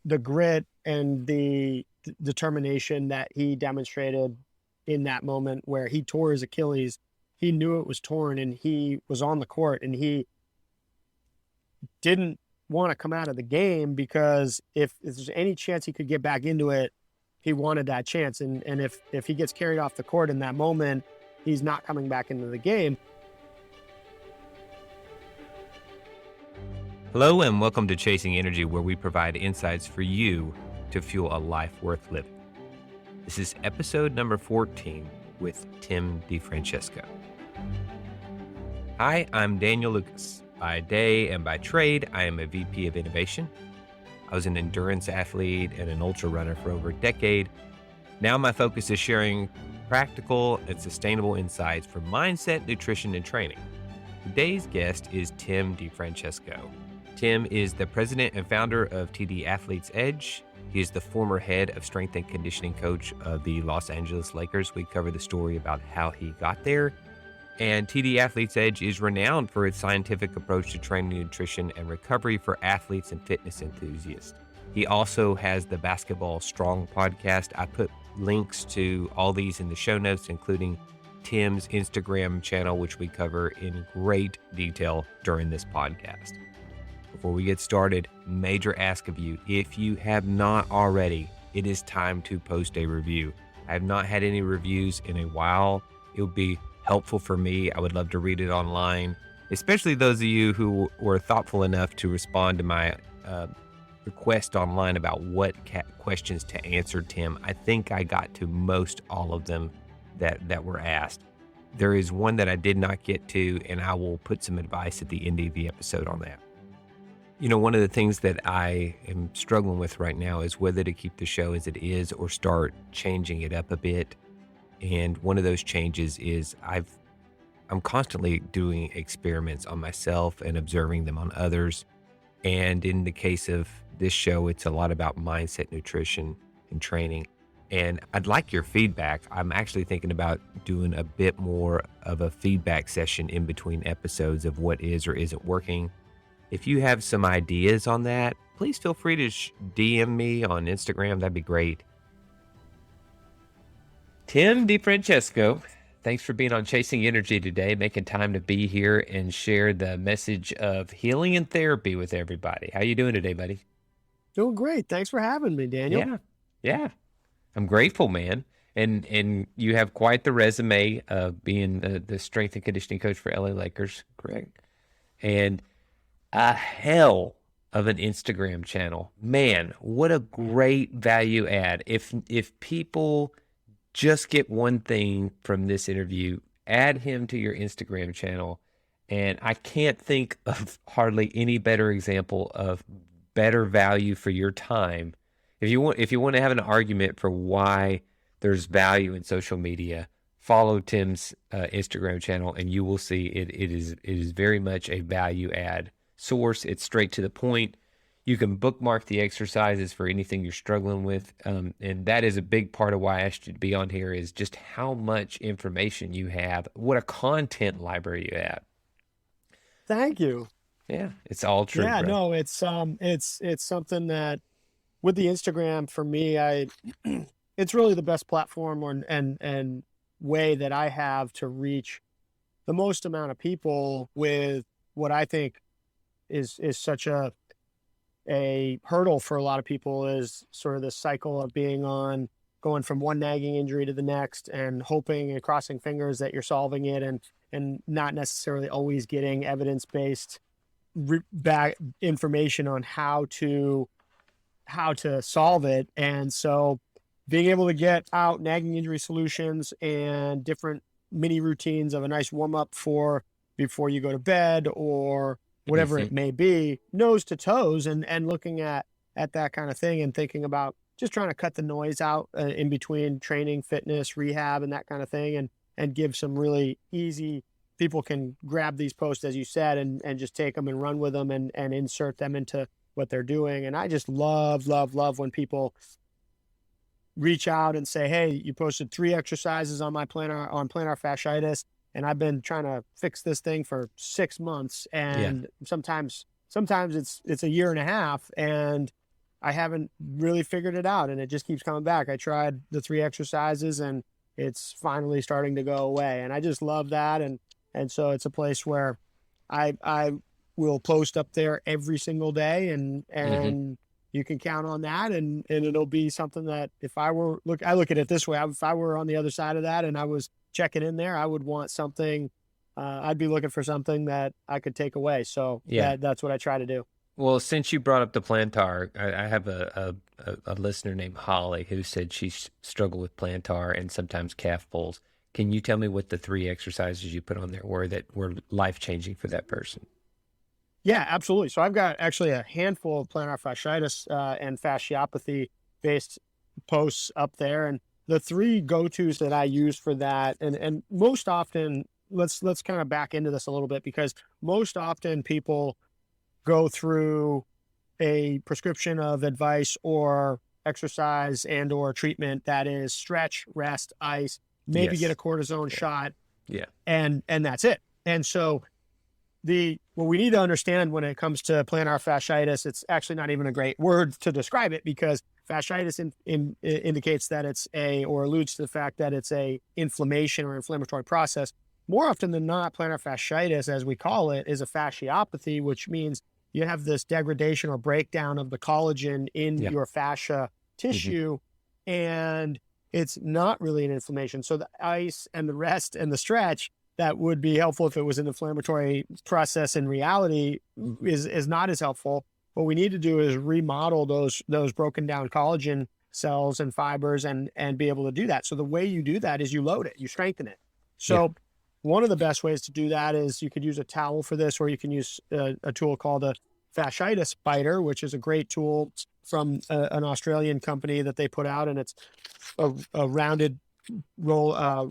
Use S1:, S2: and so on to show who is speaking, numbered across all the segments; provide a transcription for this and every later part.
S1: the grit and the determination that he demonstrated in that moment where he tore his Achilles. He knew it was torn and he was on the court and he didn't want to come out of the game because if there's any chance he could get back into it, he wanted that chance. And if he gets carried off the court in that moment, he's not coming back into the game.
S2: Hello and welcome to Chasing Energy, where we provide insights for you to fuel a life worth living. This is episode number 14 with Tim Difrancesco. Hi, I'm Daniel Lucas. By day and by trade, I am a VP of Innovation. I was an endurance athlete and an ultra runner for over a decade. Now my focus is sharing practical and sustainable insights for mindset, nutrition, and training. Today's guest is Tim Difrancesco. Tim is the president and founder of TD Athletes Edge. He is the former head of strength and conditioning coach of the Los Angeles Lakers. We cover the story about how he got there. And TD Athletes Edge is renowned for its scientific approach to training, nutrition, and recovery for athletes and fitness enthusiasts. He also has the Basketball Strong podcast. I put links to all these in the show notes, including Tim's Instagram channel, which we cover in great detail during this podcast. Before we get started, major ask of you, if you have not already, it is time to post a review. I have not had any reviews in a while. It would be helpful for me. I would love to read it online, especially those of you who were thoughtful enough to respond to my request online about what questions to answer, Tim. I think I got to most all of them that were asked. There is one that I did not get to, and I will put some advice at the end of the episode on that. You know, one of the things that I am struggling with right now is whether to keep the show as it is or start changing it up a bit. And one of those changes is I'm constantly doing experiments on myself and observing them on others. And in the case of this show, it's a lot about mindset, nutrition, and training. And I'd like your feedback. I'm actually thinking about doing a bit more of a feedback session in between episodes of what is or isn't working. If you have some ideas on that, please feel free to DM me on Instagram. That'd be great. Tim Difrancesco, thanks for being on Chasing Energy today, making time to be here and share the message of healing and therapy with everybody. How you doing today, buddy?
S1: Doing great. Thanks for having me, Daniel.
S2: Yeah. I'm grateful, man. And you have quite the resume of being the strength and conditioning coach for LA Lakers, correct? And a hell of an Instagram channel. Man, what a great value add. If people just get one thing from this interview, add him to your Instagram channel. And I can't think of hardly any better example of better value for your time. If you want to have an argument for why there's value in social media, follow Tim's Instagram channel, and you will see it is very much a value add source. It's straight to the point. You can bookmark the exercises for anything you're struggling with. And that is a big part of why I asked you to be on here, is just how much information you have, what a content library you have.
S1: Thank you.
S2: Yeah, it's all true.
S1: Yeah,
S2: bro.
S1: no, it's something that with the Instagram for me, it's really the best platform and way that I have to reach the most amount of people with what I think is such a hurdle for a lot of people, is sort of this cycle of going from one nagging injury to the next and hoping and crossing fingers that you're solving it and not necessarily always getting evidence-based back information on how to solve it. And so being able to get out nagging injury solutions and different mini routines of a nice warm-up for before you go to bed or whatever it may be, nose to toes, and looking at that kind of thing and thinking about just trying to cut the noise out in between training, fitness, rehab, and that kind of thing, and give some really easy, people can grab these posts, as you said, and just take them and run with them and insert them into what they're doing. And I just love when people reach out and say, hey, you posted 3 exercises on my plantar fasciitis, and I've been trying to fix this thing for 6 months. And sometimes it's a year and a half. And I haven't really figured it out, and it just keeps coming back. I tried the 3 exercises, and it's finally starting to go away, and I just love that. And so it's a place where I will post up there every single day,
S2: Hmm.
S1: and you can count on that, and it'll be something that if I were I look at it this way: if I were on the other side of that and I was checking in there, I would want something. I'd be looking for something that I could take away. So
S2: Yeah.
S1: that's what I try to do.
S2: Well, since you brought up the plantar, I have a listener named Holly who said she's struggled with plantar and sometimes calf pulls. Can you tell me what the 3 exercises you put on there were that were life changing for that person?
S1: Yeah, absolutely. So I've got actually a handful of plantar fasciitis and fasciopathy based posts up there, and the 3 go-tos that I use for that, and most often, let's kind of back into this a little bit, because most often people go through a prescription of advice or exercise and or treatment that is stretch, rest, ice, maybe get a
S2: Yes.
S1: cortisone
S2: Yeah.
S1: shot,
S2: Yeah.
S1: and that's it. And so what we need to understand when it comes to plantar fasciitis, it's actually not even a great word to describe it, because fasciitis indicates that it's or alludes to the fact that it's a inflammation or inflammatory process. More often than not, plantar fasciitis, as we call it, is a fasciopathy, which means you have this degradation or breakdown of the collagen in
S2: Yeah.
S1: your fascia
S2: Hmm.
S1: tissue, and it's not really an inflammation. So the ice and the rest and the stretch that would be helpful if it was an inflammatory process, in reality is not as helpful. What we need to do is remodel those broken down collagen cells and fibers, and be able to do that. So the way you do that is you load it, you strengthen it.
S2: Yeah.
S1: So one of the best ways to do that is you could use a towel for this, or you can use a tool called a fasciitis biter, which is a great tool from an Australian company that they put out, and it's a rounded roll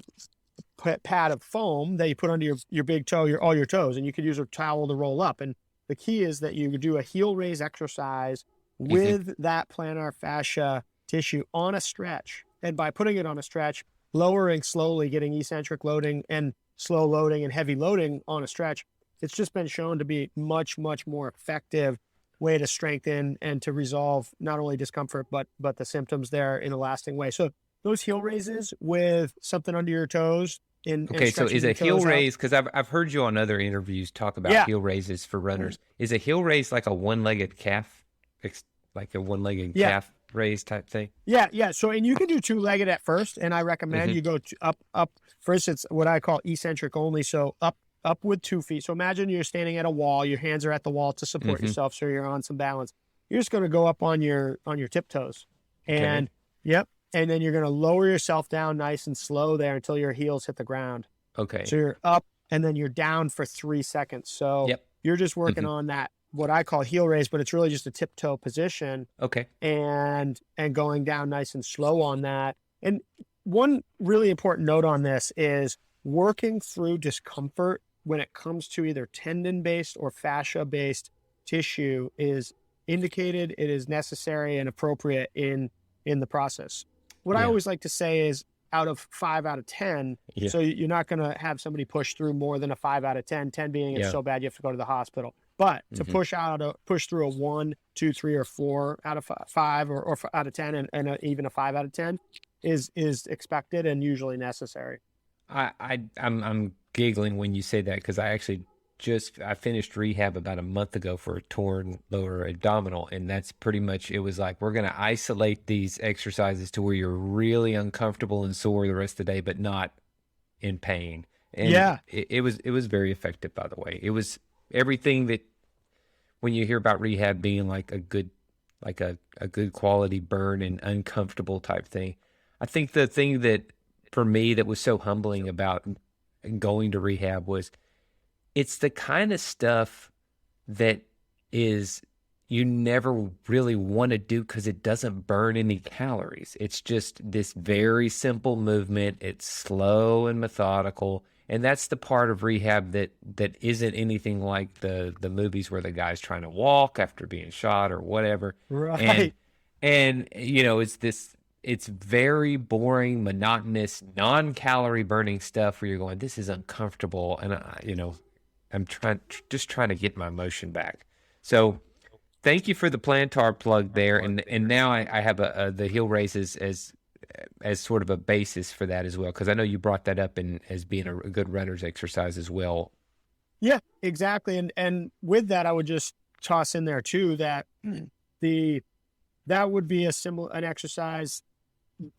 S1: pad of foam that you put under your big toe, all your toes, and you could use a towel to roll up. And the key is that you do a heel raise exercise
S2: Hmm.
S1: with that plantar fascia tissue on a stretch. And by putting it on a stretch, lowering slowly, getting eccentric loading and slow loading and heavy loading on a stretch, it's just been shown to be much, much more effective way to strengthen and to resolve not only discomfort, but the symptoms there in a lasting way. So those heel raises with something under your toes and
S2: Okay, so
S1: stretching
S2: is
S1: your
S2: a heel
S1: toes out.
S2: raise, because I've heard you on other interviews talk about
S1: Yeah.
S2: heel raises for runners. Is a heel raise like a one-legged calf, like a one-legged
S1: Yeah.
S2: calf raise type thing?
S1: Yeah. Yeah. So, and you can do 2-legged at first. And I recommend
S2: Hmm.
S1: you go up. First, it's what I call eccentric only. So up with 2 feet. So imagine you're standing at a wall, your hands are at the wall to support
S2: Hmm.
S1: yourself. So you're on some balance. You're just going to go up on your tiptoes,
S2: Okay.
S1: and yep. And then you're going to lower yourself down nice and slow there until your heels hit the ground. So
S2: Okay.
S1: you're up and then you're down for 3 seconds. So
S2: Yep.
S1: you're just working
S2: Hmm.
S1: on that, what I call heel raise, but it's really just a tiptoe position,
S2: Okay.
S1: and going down nice and slow on that. And one really important note on this is working through discomfort when it comes to either tendon based or fascia based tissue is indicated, it is necessary and appropriate in the process. What I
S2: Yeah.
S1: always like to say is, out of 5 out of 10,
S2: Yeah.
S1: so you're not going to have somebody push through more than a 5 out of 10, 10 being it's
S2: Yeah.
S1: so bad you have to go to the hospital. But to
S2: Hmm.
S1: push through a 1, 2, 3, or 4 out of 5, or out of 10, and even a 5 out of 10 is expected and usually necessary.
S2: I'm giggling when you say that, because I finished rehab about a month ago for a torn lower abdominal, and that's pretty much, it was like, we're going to isolate these exercises to where you're really uncomfortable and sore the rest of the day, but not in pain. And
S1: Yeah.
S2: it was very effective, by the way. It was everything that, when you hear about rehab being like a good quality burn and uncomfortable type thing. I think the thing that, for me, that was so humbling about going to rehab was, it's the kind of stuff that is, you never really want to do because it doesn't burn any calories. It's just this very simple movement. It's slow and methodical. And that's the part of rehab that isn't anything like the movies where the guy's trying to walk after being shot or whatever. And
S1: Right.
S2: it's very boring, monotonous, non-calorie burning stuff where you're going, this is uncomfortable. And I'm just trying to get my motion back. So thank you for the plantar plug there. And now I have the heel raise as sort of a basis for that as well, because I know you brought that up as being a good runner's exercise as well.
S1: Yeah, exactly. And with that, I would just toss in there too that that would be an exercise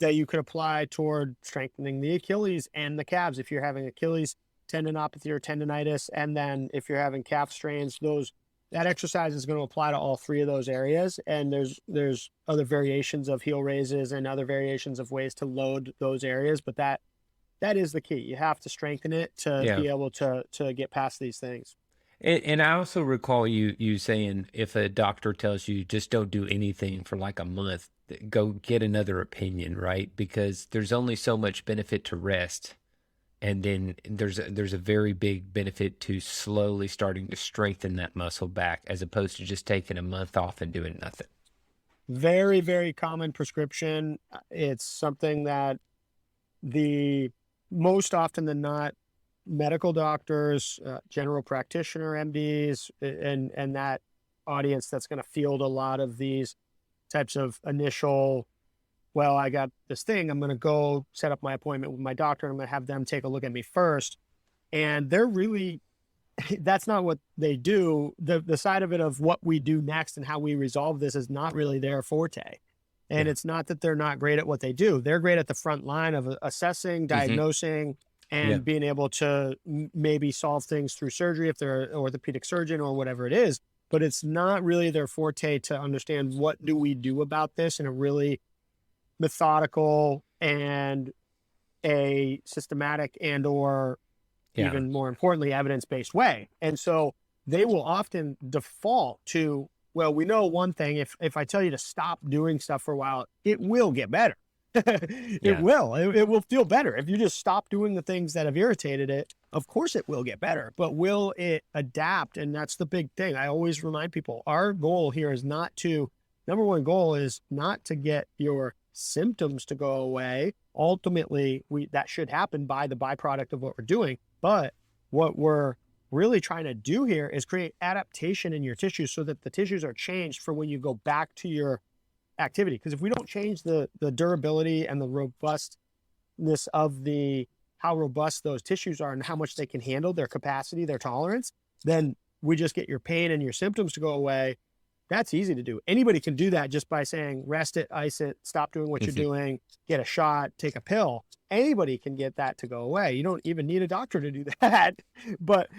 S1: that you could apply toward strengthening the Achilles and the calves. If you're having Achilles tendinopathy or tendonitis, and then if you're having calf strains, that exercise is going to apply to all three of those areas. And there's other variations of heel raises and other variations of ways to load those areas, but that is the key. You have to strengthen it to be able to get past these things.
S2: And I also recall you saying, if a doctor tells you just don't do anything for like a month, go get another opinion, right? Because there's only so much benefit to rest. And then there's a very big benefit to slowly starting to strengthen that muscle back, as opposed to just taking a month off and doing nothing.
S1: Very, very common prescription. It's something that most often than not, medical doctors, general practitioner, MDs, and that audience that's going to field a lot of these types of initial, well, I got this thing, I'm going to go set up my appointment with my doctor, and I'm going to have them take a look at me first. And they're really, that's not what they do. The side of it of what we do next and how we resolve this is not really their forte. And it's not that they're not great at what they do. They're great at the front line of assessing, diagnosing, and being able to maybe solve things through surgery if they're an orthopedic surgeon or whatever it is. But it's not really their forte to understand what do we do about this in a really methodical and a systematic and or even more importantly, evidence-based way. And so they will often default to, well, we know one thing, if I tell you to stop doing stuff for a while, it will get better. It will feel better. If you just stop doing the things that have irritated it, of course it will get better, but will it adapt? And that's the big thing. I always remind people, our goal here is number one goal is not to get your symptoms to go away. Ultimately, that should happen by the byproduct of what we're doing. But what we're really trying to do here is create adaptation in your tissues so that the tissues are changed for when you go back to your activity. Because if we don't change the durability and the robustness of how robust those tissues are and how much they can handle, their capacity, their tolerance, then we just get your pain and your symptoms to go away. That's easy to do. Anybody can do that just by saying, rest it, ice it, stop doing what you're doing, get a shot, take a pill. Anybody can get that to go away. You don't even need a doctor to do that, but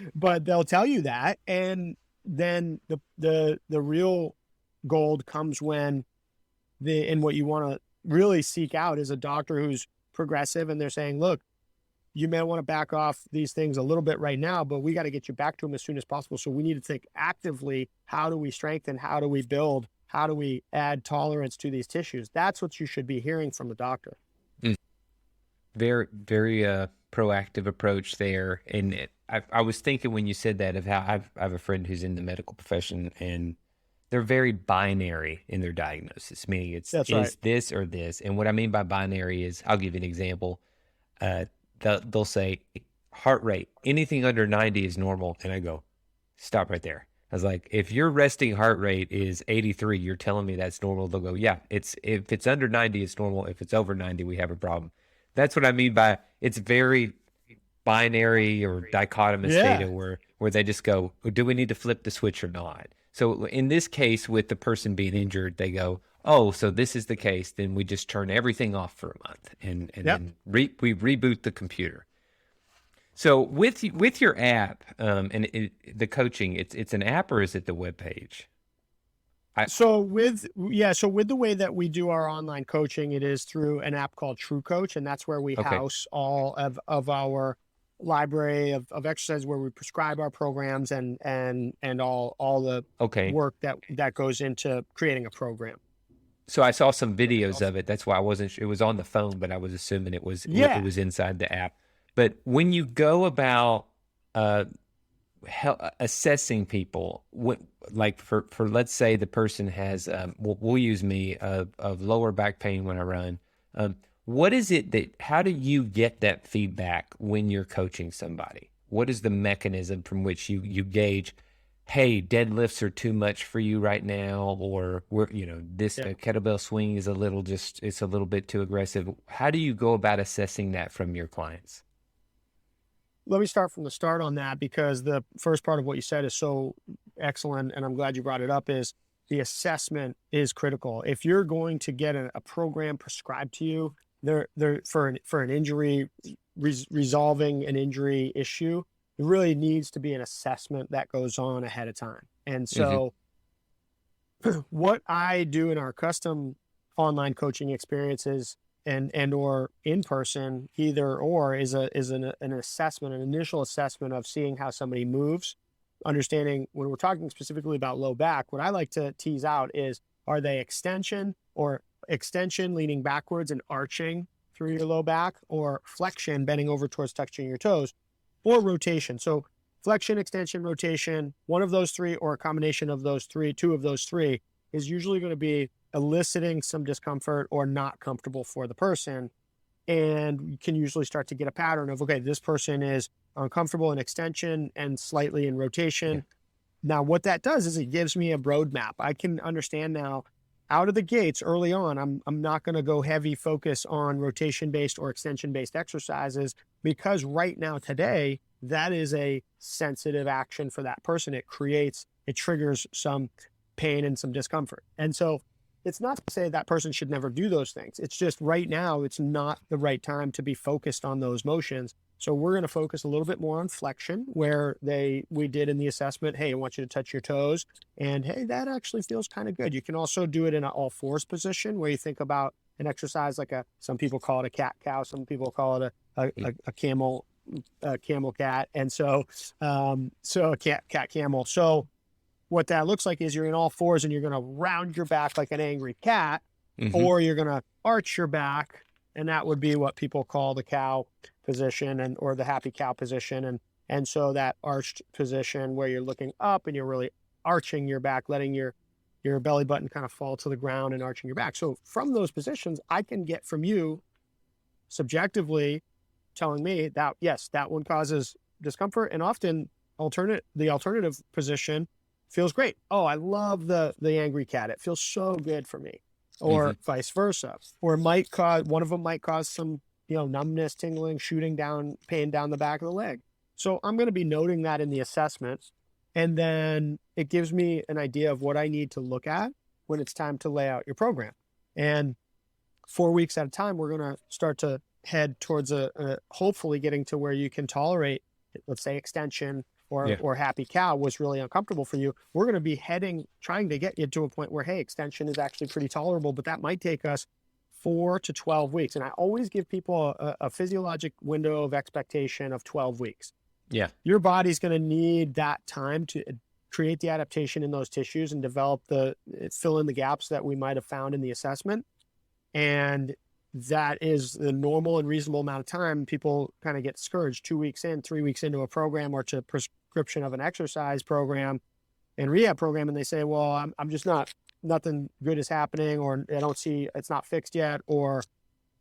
S1: they'll tell you that. And then the real gold comes when and what you want to really seek out is a doctor who's progressive, and they're saying, look, you may want to back off these things a little bit right now, but we got to get you back to them as soon as possible. So we need to think actively, how do we strengthen? How do we build? How do we add tolerance to these tissues? That's what you should be hearing from the doctor.
S2: Very, very proactive approach there. And I was thinking when you said that of how I have a friend who's in the medical profession, and they're very binary in their diagnosis, meaning it's this or this. And what I mean by binary is, I'll give you an example. They'll say heart rate, anything under 90 is normal. And I go, stop right there. I was like, if your resting heart rate is 83, you're telling me that's normal. They'll go, yeah, if it's under 90, it's normal. If it's over 90, we have a problem. That's what I mean by it's very binary or dichotomous data where they just go, do we need to flip the switch or not? So in this case, with the person being injured, they go, oh, so this is the case. Then we just turn everything off for a month and then we reboot the computer. So with your app and the coaching, it's an app, or is it the webpage?
S1: So with the way that we do our online coaching, it is through an app called True Coach, and that's where we house all of our library of exercises, where we prescribe our programs and all the work that goes into creating a program.
S2: So I saw some videos of it. That's why I wasn't sure. It was on the phone, but I was assuming it was inside the app. But when you go about assessing people, like for let's say the person has, we'll use me of lower back pain when I run. What is it how do you get that feedback when you're coaching somebody? What is the mechanism from which you gauge, hey, deadlifts are too much for you right now, or this
S1: Yeah.
S2: kettlebell swing is it's a little bit too aggressive. How do you go about assessing that from your clients?
S1: Let me start from the start on that, because the first part of what you said is so excellent, and I'm glad you brought it up, is the assessment is critical. If you're going to get a program prescribed to you, for an injury, resolving an injury issue, there really needs to be an assessment that goes on ahead of time. And
S2: Hmm.
S1: so what I do in our custom online coaching experiences and or in person, either or, is an assessment, an initial assessment of seeing how somebody moves, understanding when we're talking specifically about low back. What I like to tease out is, are they extension leaning backwards and arching through your low back, or flexion bending over towards touching your toes, or rotation. So flexion, extension, rotation, one of those three, or a combination of those three, two of those three, is usually going to be eliciting some discomfort or not comfortable for the person. And you can usually start to get a pattern of, okay, this person is uncomfortable in extension and slightly in
S2: Yeah.
S1: rotation. Now, what that does is it gives me a roadmap. I can understand now, out of the gates early on, I'm not going to go heavy focus on rotation based or extension based exercises, because right now today, that is a sensitive action for that person. It triggers some pain and some discomfort. And so it's not to say that person should never do those things. It's just right now, it's not the right time to be focused on those motions. So we're going to focus a little bit more on flexion, where we did in the assessment, hey, I want you to touch your toes. And hey, that actually feels kind of good. You can also do it in an all fours position, where you think about an exercise like some people call it a cat cow, some people call it a camel cat. And so a cat camel. So what that looks like is, you're in all fours and you're going to round your back like an angry cat,
S2: Hmm.
S1: or you're going to arch your back, and that would be what people call the cow position, or the happy cow position. And so that arched position, where you're looking up and you're really arching your back, letting your belly button kind of fall to the ground and arching your back. So from those positions, I can get from you subjectively telling me that, yes, that one causes discomfort, and often the alternative position feels great. Oh, I love the angry cat. It feels so good for me.
S2: Hmm.
S1: Or vice versa. Or one of them might cause some, numbness, tingling, shooting down, pain down the back of the leg. So I'm going to be noting that in the assessment. And then it gives me an idea of what I need to look at when it's time to lay out your program. And 4 weeks at a time, we're going to start to head towards hopefully getting to where you can tolerate, let's say, extension,
S2: Yeah.
S1: or happy cow was really uncomfortable for you. We're going to be trying to get you to a point where, hey, extension is actually pretty tolerable, but that might take us 4 to 12 weeks. And I always give people a physiologic window of expectation of 12 weeks.
S2: Yeah.
S1: Your body's going to need that time to create the adaptation in those tissues and fill in the gaps that we might have found in the assessment. And that is the normal and reasonable amount of time. People kind of get discouraged 2 weeks in, 3 weeks into a program, or to prescription of an exercise program and rehab program. And they say, well, I'm just nothing good is happening, or I don't see, it's not fixed yet. Or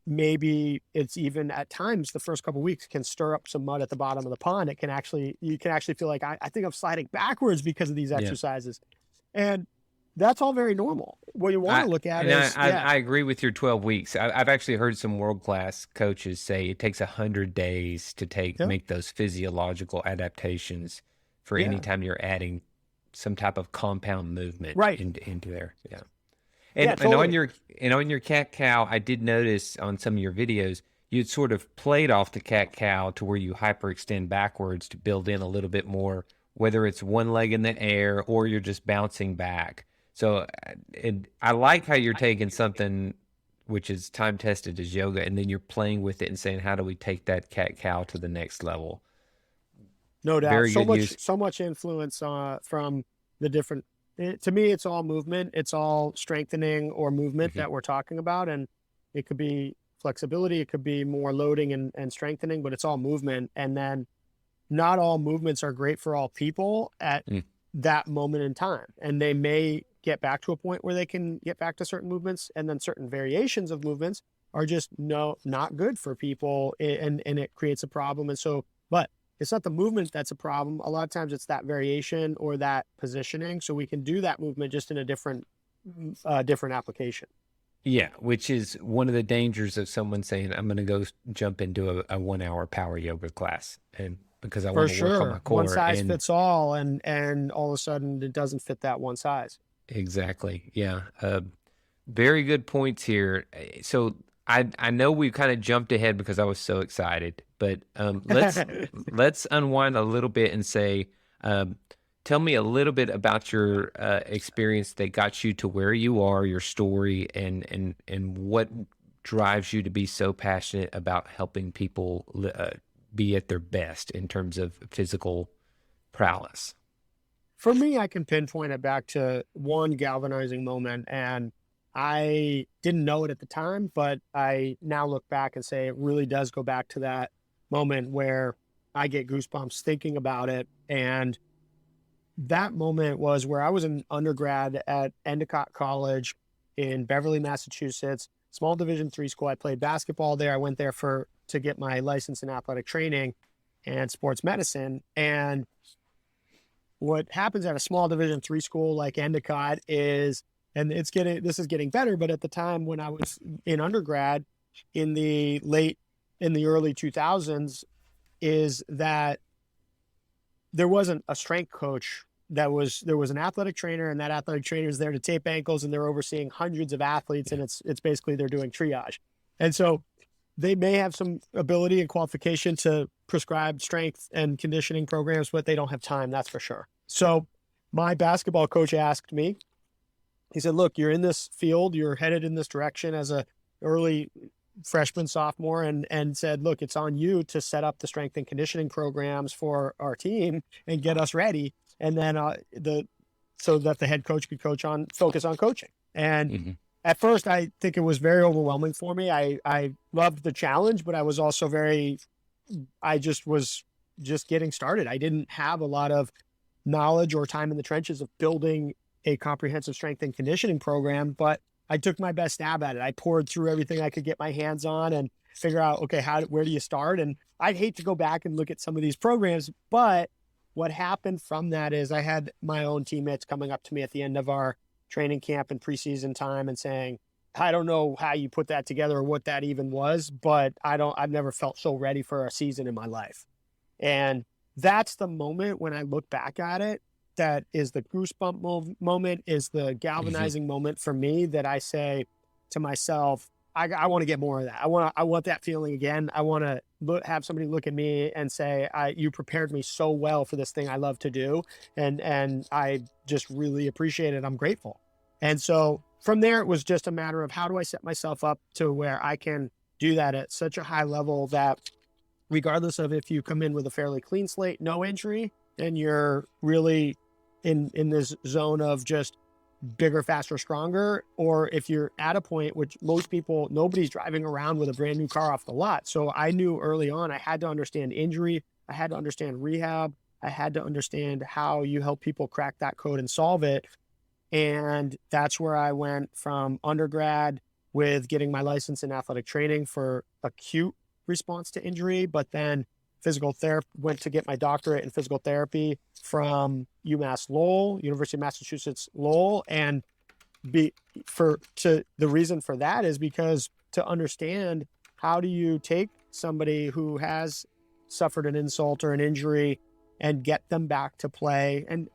S1: maybe it's even at times the first couple of weeks can stir up some mud at the bottom of the pond. You can actually feel like, I think I'm sliding backwards because of these
S2: Yeah.
S1: exercises. And that's all very normal. What you want
S2: I
S1: to look at
S2: and
S1: is,
S2: I agree with your 12 weeks. I've actually heard some world-class coaches say it takes 100 days to
S1: yeah,
S2: make those physiological adaptations for any
S1: yeah,
S2: time you're adding some type of compound movement
S1: right.
S2: into there. Yeah.
S1: Yeah,
S2: And on
S1: totally.
S2: your cat cow, I did notice on some of your videos you'd sort of played off the cat cow to where you hyperextend backwards to build in a little bit more, whether it's one leg in the air or you're just bouncing back. So I like how you're taking something which is time tested as yoga, and then you're playing with it and saying, how do we take that cat cow to the next level?
S1: No doubt.
S2: Very good use.
S1: So much influence from the different. To me, it's all movement. It's all strengthening or movement
S2: Hmm.
S1: that we're talking about, and it could be flexibility. It could be more loading and strengthening, but it's all movement. And then not all movements are great for all people at
S2: Mm.
S1: that moment in time, and they may get back to a point where they can get back to certain movements, and then certain variations of movements are just not good for people, and it creates a problem. And so, but it's not the movement that's a problem. A lot of times it's that variation or that positioning. So we can do that movement just in a different application.
S2: Yeah, which is one of the dangers of someone saying, I'm going to go jump into a 1 hour power yoga class and because I
S1: For
S2: want to work on my
S1: sure. One
S2: core.
S1: size
S2: And
S1: fits all. And all of a sudden it doesn't fit that one size.
S2: exactly. Yeah. Very good points here. So I know we kind of jumped ahead because I was so excited, but let's unwind a little bit and say, tell me a little bit about your experience that got you to where you are, your story, and what drives you to be so passionate about helping people be at their best in terms of physical prowess.
S1: For me, I can pinpoint it back to one galvanizing moment, and I didn't know it at the time, but I now look back and say it really does go back to that moment where I get goosebumps thinking about it. And that moment was where I was an undergrad at Endicott College in Beverly, Massachusetts, small Division III school. I played basketball there. I went there to get my license in athletic training and sports medicine. And what happens at a small Division III school like Endicott is, and this is getting better, but at the time when I was in undergrad in the early 2000s, is that there wasn't a strength coach. There was an athletic trainer, and that athletic trainer is there to tape ankles, and they're overseeing hundreds of athletes, and it's basically they're doing triage. And so they may have some ability and qualification to prescribe strength and conditioning programs, but they don't have time, that's for sure. So my basketball coach asked me, he said, look, you're in this field, you're headed in this direction as a early freshman, sophomore, and said, look, it's on you to set up the strength and conditioning programs for our team and get us ready. And then so that the head coach could focus on coaching. And at first, I think it was very overwhelming for me. I loved the challenge, but I was also was getting started. I didn't have a lot of knowledge or time in the trenches of building a comprehensive strength and conditioning program, but I took my best stab at it. I poured through everything I could get my hands on and figure out, okay, where do you start? And I'd hate to go back and look at some of these programs, but what happened from that is I had my own teammates coming up to me at the end of our training camp and preseason time and saying, I don't know how you put that together or what that even was, but I've never felt so ready for a season in my life. And that's the moment when I look back at it, that is the goosebump moment, is the galvanizing moment for me, that I say to myself, I want to get more of that. I want that feeling again. I want to have somebody look at me and say, you prepared me so well for this thing I love to do. And I just really appreciate it. I'm grateful. And so from there, it was just a matter of how do I set myself up to where I can do that at such a high level that regardless of if you come in with a fairly clean slate, no injury, and you're really in this zone of just bigger, faster, stronger, or if you're at a point which nobody's driving around with a brand new car off the lot. So I knew early on I had to understand injury, I had to understand rehab, I had to understand how you help people crack that code and solve it. And that's where I went from undergrad with getting my license in athletic training for acute response to injury, but then physical therapy, went to get my doctorate in physical therapy from UMass Lowell, University of Massachusetts Lowell. And the reason for that is because to understand how do you take somebody who has suffered an insult or an injury and get them back to play, and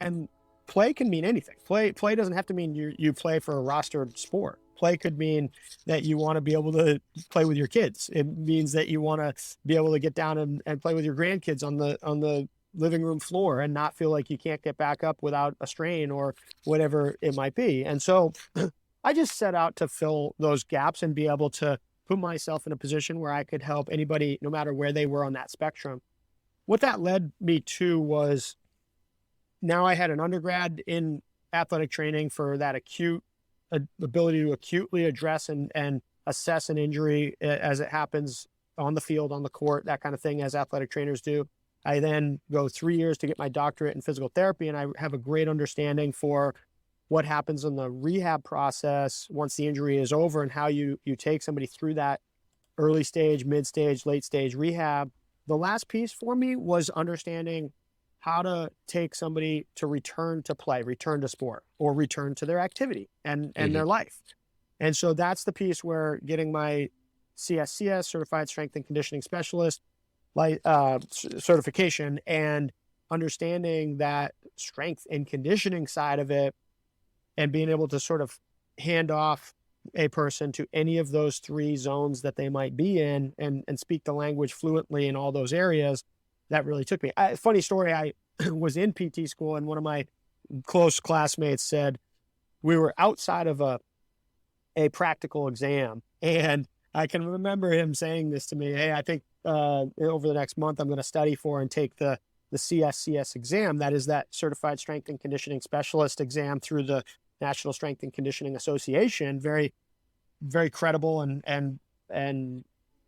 S1: play can mean anything. Play doesn't have to mean you play for a rostered sport. Play could mean that you want to be able to play with your kids. It means that you want to be able to get down and play with your grandkids on the living room floor and not feel like you can't get back up without a strain or whatever it might be. And so I just set out to fill those gaps and be able to put myself in a position where I could help anybody, no matter where they were on that spectrum. What that led me to was, now I had an undergrad in athletic training for that acute ability to acutely address and assess an injury as it happens on the field, on the court, that kind of thing, as athletic trainers do. I then go 3 years to get my doctorate in physical therapy, and I have a great understanding for what happens in the rehab process once the injury is over and how you take somebody through that early stage, mid stage, late stage rehab the last piece for me was understanding how to take somebody to return to play, return to sport, or return to their activity and their life. And so that's the piece where getting my CSCS, Certified Strength and Conditioning Specialist, certification, and understanding that strength and conditioning side of it, and being able to sort of hand off a person to any of those three zones that they might be in, and speak the language fluently in all those areas. That really took me. Funny story, I was in PT school, and one of my close classmates said, we were outside of a practical exam, and I can remember him saying this to me, hey, I think over the next month I'm going to study for and take the CSCS exam. That is that Certified Strength and Conditioning Specialist exam through the National Strength and Conditioning Association. Very, very credible and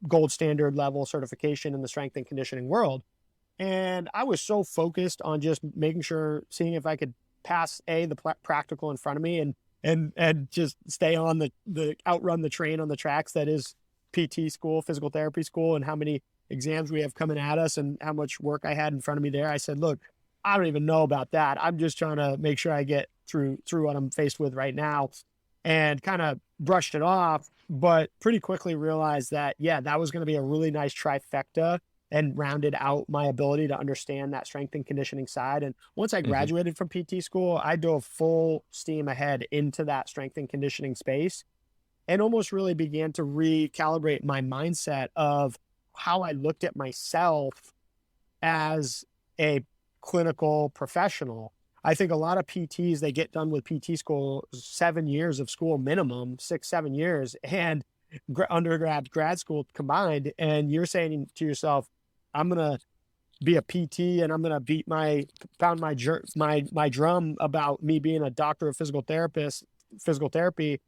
S1: gold standard level certification in the strength and conditioning world. And I was so focused on just making sure, seeing if I could pass the practical in front of me, and just stay on the outrun the train on the tracks that is PT school, physical therapy school, and how many exams we have coming at us and how much work I had in front of me there. I said, look, I don't even know about that. I'm just trying to make sure I get through what I'm faced with right now, and kind of brushed it off, but pretty quickly realized that, yeah, that was going to be a really nice trifecta and rounded out my ability to understand that strength and conditioning side. And once I graduated from PT school, I dove full steam ahead into that strength and conditioning space, and almost really began to recalibrate my mindset of how I looked at myself as a clinical professional. I think a lot of PTs, they get done with PT school, 7 years of school minimum, 6-7 years, and undergrad, grad school combined. And you're saying to yourself, I'm going to be a PT and I'm going to pound my drum about me being a doctor of physical therapy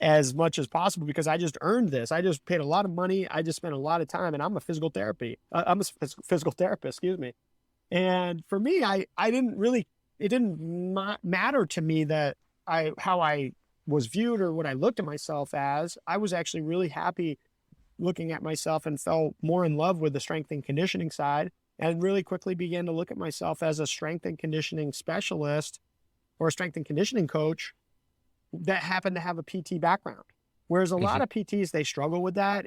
S1: as much as possible, because I just earned this. I just paid a lot of money. I just spent a lot of time, and I'm a physical therapist, excuse me. And for me, it didn't matter to me that how I was viewed or what I looked at myself as. I was actually really happy looking at myself, and fell more in love with the strength and conditioning side, and really quickly began to look at myself as a strength and conditioning specialist or a strength and conditioning coach that happened to have a PT background. Whereas a lot of PTs, they struggle with that.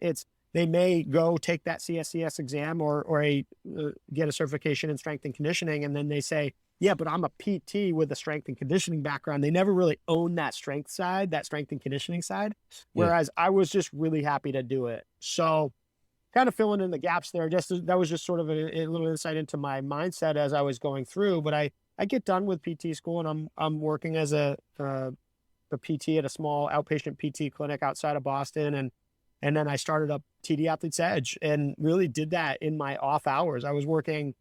S1: They may go take that CSCS exam or get a certification in strength and conditioning, and then they say, yeah, but I'm a PT with a strength and conditioning background. They never really own that strength side, that strength and conditioning side. Whereas I was just really happy to do it. So kind of filling in the gaps there. That was just sort of a little insight into my mindset as I was going through. But I get done with PT school, and I'm working as a PT at a small outpatient PT clinic outside of Boston. And then I started up TD Athletes Edge, and really did that in my off hours. I was working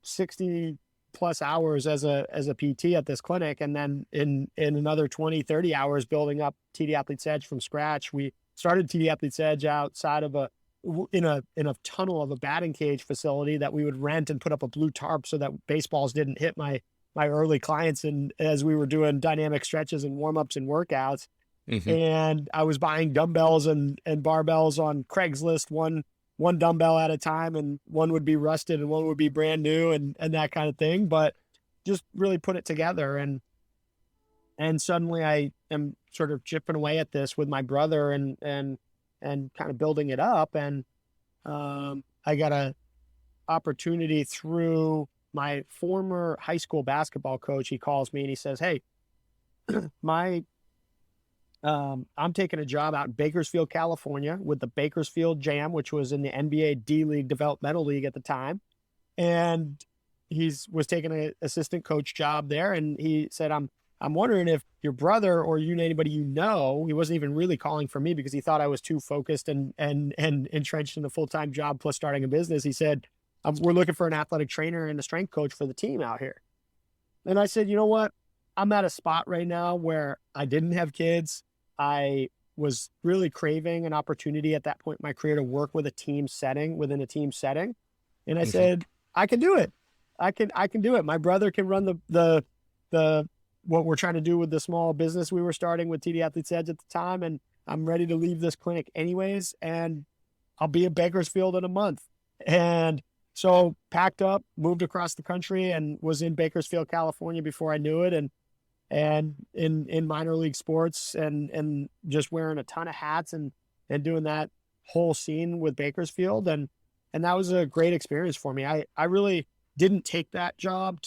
S1: 60 plus hours as a PT at this clinic. And then in another 20, 30 hours building up TD Athletes Edge from scratch. We started TD Athletes Edge outside of in a tunnel of a batting cage facility that we would rent, and put up a blue tarp so that baseballs didn't hit my early clients. And as we were doing dynamic stretches and warm-ups and workouts, and I was buying dumbbells and barbells on Craigslist, one dumbbell at a time, and one would be rusted and one would be brand new, and that kind of thing. But just really put it together. And suddenly I am sort of chipping away at this with my brother and kind of building it up. And I got a opportunity through my former high school basketball coach. He calls me and he says, hey, I'm taking a job out in Bakersfield, California with the Bakersfield Jam, which was in the NBA D-League Developmental League at the time. And he was taking an assistant coach job there. And he said, I'm wondering if your brother or anybody he wasn't even really calling for me because he thought I was too focused and entrenched in a full-time job plus starting a business. He said, we're looking for an athletic trainer and a strength coach for the team out here. And I said, you know what? I'm at a spot right now where I didn't have kids. I was really craving an opportunity at that point in my career to work with within a team setting. And I said, I can do it. I can do it. My brother can run the what we're trying to do with the small business we were starting with TD Athletes Edge at the time. And I'm ready to leave this clinic anyways. And I'll be in Bakersfield in a month. And so packed up, moved across the country, and was in Bakersfield, California before I knew it. And in minor league sports, and just wearing a ton of hats and doing that whole scene with Bakersfield. And that was a great experience for me. I really didn't take that job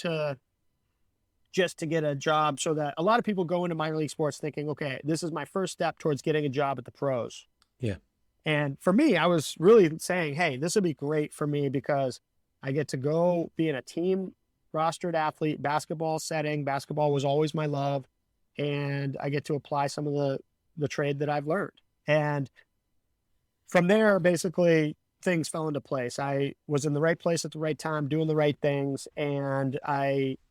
S1: just to get a job, so that a lot of people go into minor league sports thinking, okay, this is my first step towards getting a job at the pros.
S2: Yeah.
S1: And for me, I was really saying, hey, this would be great for me because I get to go be in a team rostered athlete basketball setting. Basketball was always my love. And I get to apply some of the trade that I've learned. And from there, basically, things fell into place. I was in the right place at the right time, doing the right things. And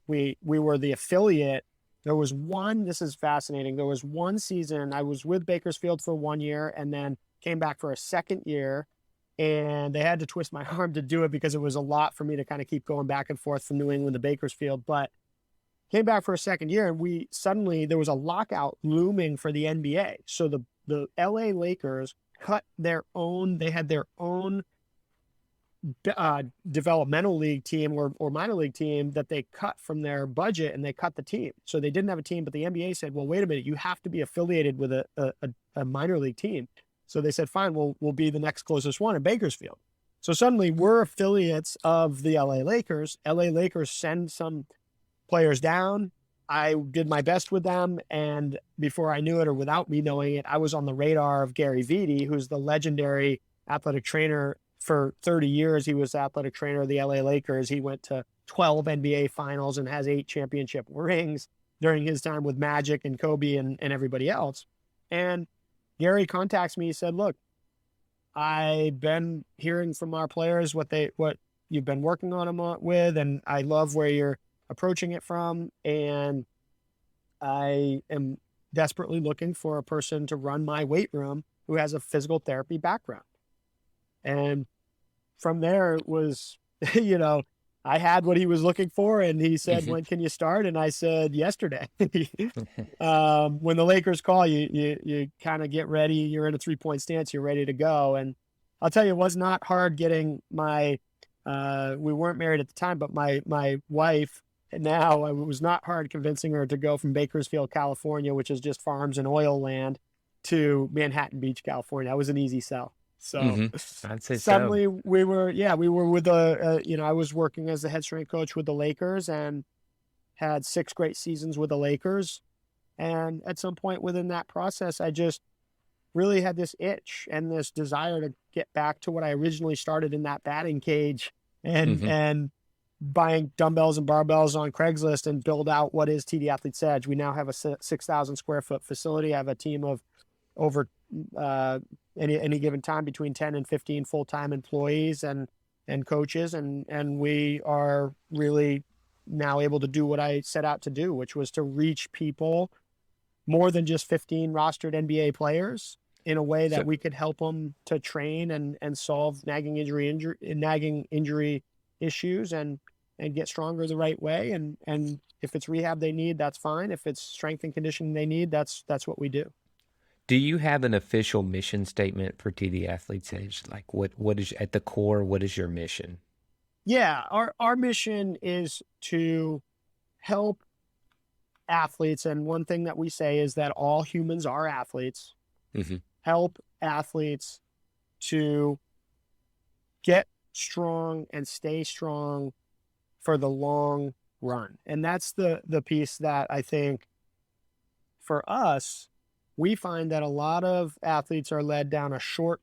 S1: we were the affiliate. There was this is fascinating. There was one season I was with Bakersfield for 1 year and then came back for a second year, and they had to twist my arm to do it because it was a lot for me to kind of keep going back and forth from New England to Bakersfield. But came back for a second year, and there was a lockout looming for the NBA. So the LA Lakers they had their own developmental league team or minor league team that they cut from their budget, and they cut the team. So they didn't have a team, but the NBA said, well, wait a minute, you have to be affiliated with a minor league team. So they said, fine, we'll be the next closest one in Bakersfield. So suddenly we're affiliates of the LA Lakers. LA Lakers send some players down. I did my best with them. And before I knew it, or without me knowing it, I was on the radar of Gary Vitti, who's the legendary athletic trainer. For 30 years, he was the athletic trainer of the LA Lakers. He went to 12 NBA finals and has 8 championship rings during his time with Magic and Kobe and everybody else. And Gary contacts me. He said, look, I've been hearing from our players what you've been working on them with, and I love where you're approaching it from. And I am desperately looking for a person to run my weight room who has a physical therapy background. And from there it was, I had what he was looking for, and he said, when can you start? And I said, yesterday. When the Lakers call you kind of get ready. You're in a 3-point stance. You're ready to go. And I'll tell you, it was not hard getting we weren't married at the time, but my wife, and now it was not hard convincing her to go from Bakersfield, California, which is just farms and oil land, to Manhattan Beach, California. That was an easy sell. So
S2: I'd say
S1: suddenly we were with I was working as the head strength coach with the Lakers and had 6 great seasons with the Lakers. And at some point within that process, I just really had this itch and this desire to get back to what I originally started in that batting cage and buying dumbbells and barbells on Craigslist and build out what is TD Athletes Edge. We now have a 6,000 square foot facility. I have a team of over any given time between 10 and 15 full-time employees and coaches. And we are really now able to do what I set out to do, which was to reach people more than just 15 rostered NBA players in a way that we could help them to train and solve nagging injury issues and get stronger the right way. And if it's rehab they need, that's fine. If it's strength and conditioning they need, that's what we do.
S2: Do you have an official mission statement for TD Athletes Edge? Like what is at the core, what is your mission?
S1: Yeah, our mission is to help athletes. And one thing that we say is that all humans are athletes. Help athletes to get strong and stay strong for the long run. And that's the piece that I think for us, we find that a lot of athletes are led down a short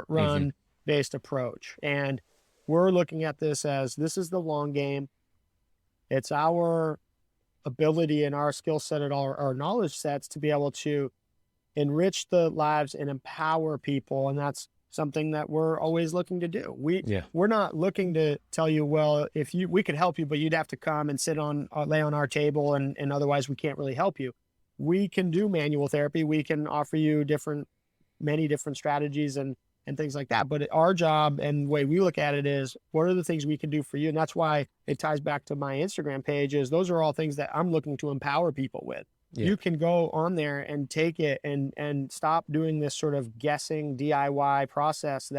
S1: run based approach. And we're looking at this as this is the long game. It's our ability and our skill set and our knowledge sets to be able to enrich the lives and empower people. And that's something that we're always looking to do. We're not looking to tell you, well, we could help you, but you'd have to come and lay on our table and otherwise we can't really help you. We can do manual therapy. We can offer you many different strategies and things like that. But our job and the way we look at it is, what are the things we can do for you? And that's why it ties back to my Instagram page is those are all things that I'm looking to empower people with.
S2: Yeah.
S1: You can go on there and take it and stop doing this sort of guessing DIY process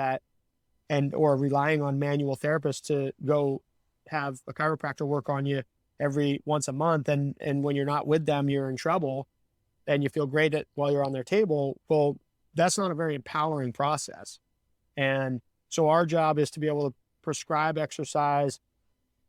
S1: or relying on manual therapists to go have a chiropractor work on you every once a month. And when you're not with them, you're in trouble and you feel great while you're on their table. Well, that's not a very empowering process. And so our job is to be able to prescribe exercise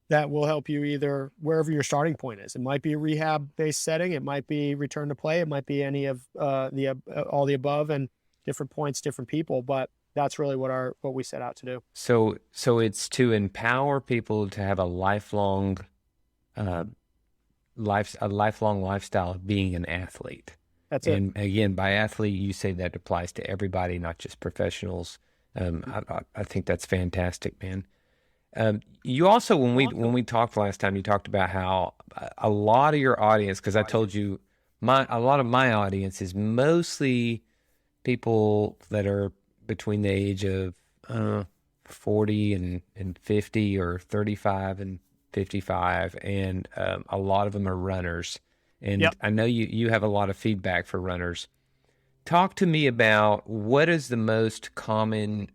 S1: that will help you either wherever your starting point is. It might be a rehab-based setting. It might be return to play. It might be any of all the above, and different points, different people. But that's really what we set out to do.
S2: So it's to empower people to have a lifelong lifestyle of being an athlete.
S1: That's it.
S2: And again, by athlete, you say that applies to everybody, not just professionals. I think that's fantastic, man. You also, when we talked last time, you talked about how a lot of your audience, because I told you a lot of my audience is mostly people that are between the age of 40 and 50 or 35 and 55, and a lot of them are runners. And
S1: Yep.
S2: I know you have a lot of feedback for runners. Talk to me about what is the most common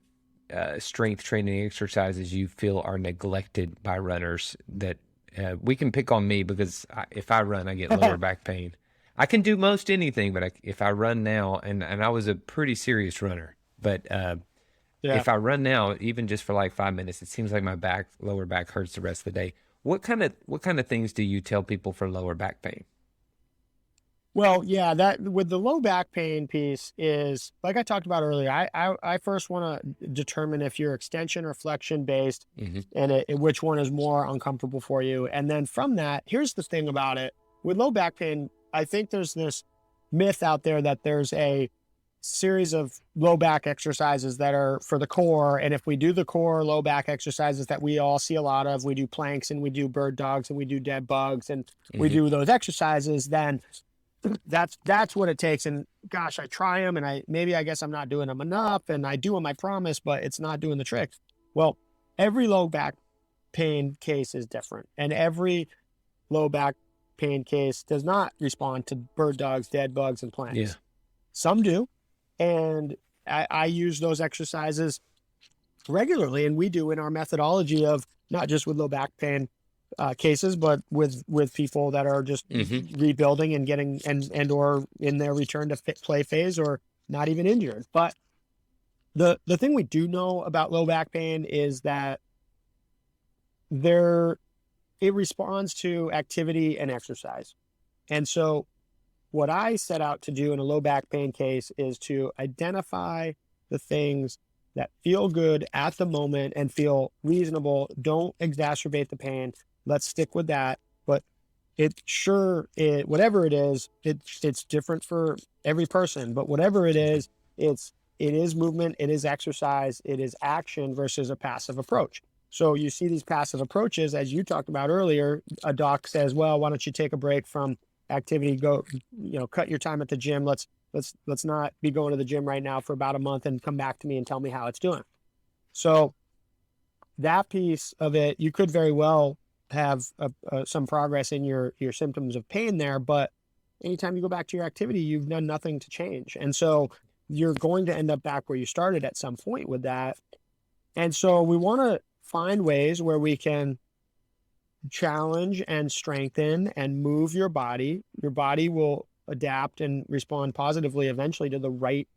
S2: strength training exercises you feel are neglected by runners that we can pick on me, because if I run, I get lower back pain. I can do most anything, but if I run now, and I was a pretty serious runner, but if I run now, even just for like 5 minutes, it seems like my lower back hurts the rest of the day. What kind of things do you tell people for lower back pain?
S1: Well, yeah, that with the low back pain piece is like I talked about earlier. I first want to determine if you're extension or flexion based, and which one is more uncomfortable for you. And then from that, here's the thing about it with low back pain. I think there's this myth out there that there's a series of low back exercises that are for the core, and if we do the core low back exercises that we all see a lot of, we do planks and we do bird dogs and we do dead bugs and we do those exercises, then that's what it takes. And gosh, I try them and I guess I'm not doing them enough, and I do them, I promise, but it's not doing the trick. Well, every low back pain case is different, and every low back pain case does not respond to bird dogs, dead bugs, and planks.
S2: Yeah.
S1: Some do, and I use those exercises regularly, and we do in our methodology of not just with low back pain cases, but with people that are just rebuilding and getting and or in their return to play phase, or not even injured. But the thing we do know about low back pain is that it responds to activity and exercise. And so what I set out to do in a low back pain case is to identify the things that feel good at the moment and feel reasonable. Don't exacerbate the pain. Let's stick with that. But whatever it is, it's different for every person. But whatever it is movement, it is exercise, it is action versus a passive approach. So you see these passive approaches, as you talked about earlier. A doc says, well, why don't you take a break from activity, go, cut your time at the gym. Let's not be going to the gym right now for about a month and come back to me and tell me how it's doing. So that piece of it, you could very well have some progress in your symptoms of pain there, but anytime you go back to your activity, you've done nothing to change. And so you're going to end up back where you started at some point with that. And so we want to find ways where we can challenge and strengthen and move your body. Your body will adapt and respond positively eventually to the right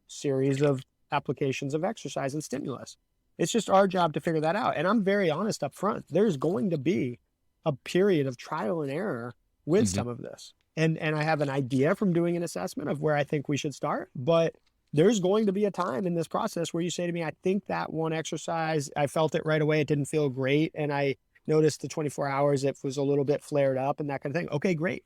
S1: series of applications of exercise and stimulus. It's just our job to figure that out. And I'm very honest up front. There's going to be a period of trial and error with some of this. And I have an idea from doing an assessment of where I think we should start, but there's going to be a time in this process where you say to me, I think that one exercise, I felt it right away. It didn't feel great. And I noticed the 24 hours, it was a little bit flared up and that kind of thing. Okay, great.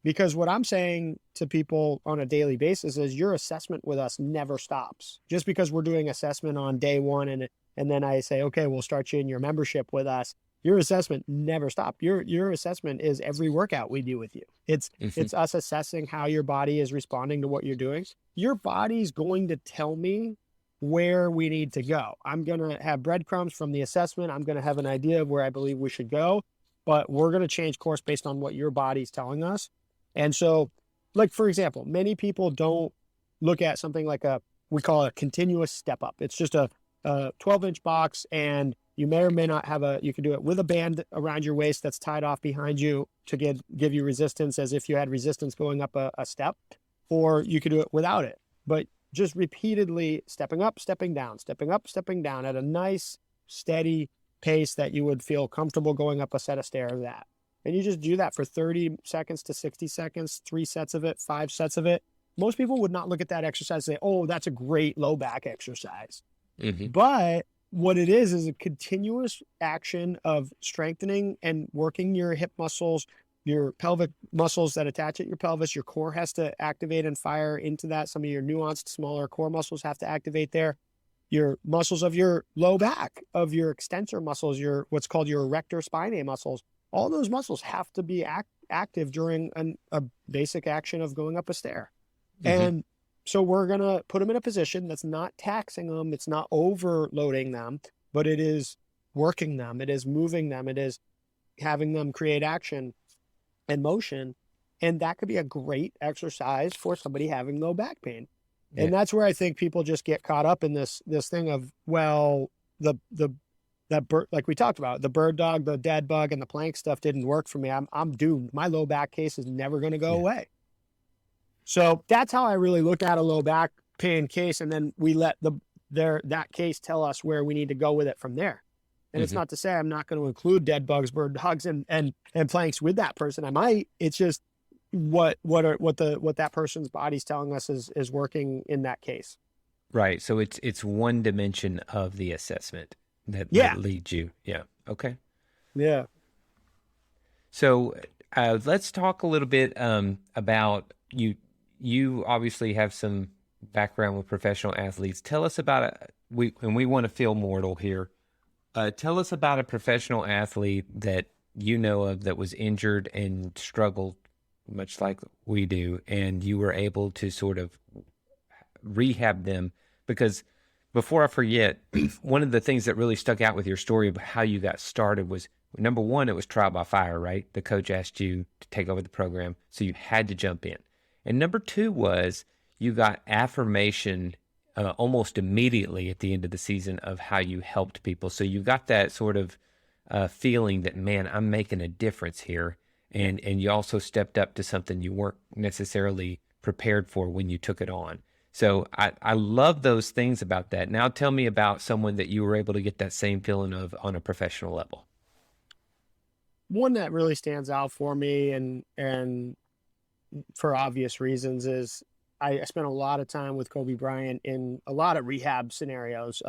S1: Because what I'm saying to people on a daily basis is your assessment with us never stops. Just because we're doing assessment on day one and then I say, okay, we'll start you in your membership with us. Your assessment never stops. Your assessment is every workout we do with you. It's us assessing how your body is responding to what you're doing. Your body's going to tell me where we need to go. I'm going to have breadcrumbs from the assessment. I'm going to have an idea of where I believe we should go, but we're going to change course based on what your body's telling us. And so like, for example, many people don't look at something like we call it a continuous step up. It's just a 12-inch box, and you may or may not you can do it with a band around your waist that's tied off behind you to give you resistance, as if you had resistance going up a step, or you could do it without it. But just repeatedly stepping up, stepping down, stepping up, stepping down at a nice, steady pace that you would feel comfortable going up a set of stairs at. And you just do that for 30 seconds to 60 seconds, 3 sets of it, 5 sets of it. Most people would not look at that exercise and say, oh, that's a great low back exercise.
S2: Mm-hmm.
S1: But what it is a continuous action of strengthening and working your hip muscles, your pelvic muscles that attach at your pelvis. Your core has to activate and fire into that. Some of your nuanced, smaller core muscles have to activate there. Your muscles of your low back, of your extensor muscles, what's called your erector spinae muscles, all those muscles have to be active during a basic action of going up a stair. Mm-hmm. And so we're going to put them in a position that's not taxing them. It's not overloading them, but it is working them. It is moving them. It is having them create action and motion. And that could be a great exercise for somebody having low back pain. Yeah. And that's where I think people just get caught up in this thing of, well, that bird, like we talked about, the bird dog, the dead bug, and the plank stuff didn't work for me. I'm doomed. My low back case is never going to go away. So that's how I really look at a low back pain case, and then we let that case tell us where we need to go with it from there. And it's not to say I'm not going to include dead bugs, bird dogs, and planks with that person. I might. It's just what that person's body's telling us is working in that case.
S2: Right. So it's one dimension of the assessment that leads you. Yeah. Okay.
S1: Yeah.
S2: So let's talk a little bit about you. You obviously have some background with professional athletes. Tell us about we want to feel mortal here. Tell us about a professional athlete that you know of that was injured and struggled much like we do, and you were able to sort of rehab them. Because before I forget, one of the things that really stuck out with your story of how you got started was, number one, it was trial by fire, right? The coach asked you to take over the program, so you had to jump in. And number two was you got affirmation almost immediately at the end of the season of how you helped people. So you got that sort of feeling that, man, I'm making a difference here. And you also stepped up to something you weren't necessarily prepared for when you took it on. So I love those things about that. Now tell me about someone that you were able to get that same feeling of on a professional level.
S1: One that really stands out for me, and for obvious reasons, is I spent a lot of time with Kobe Bryant in a lot of rehab scenarios.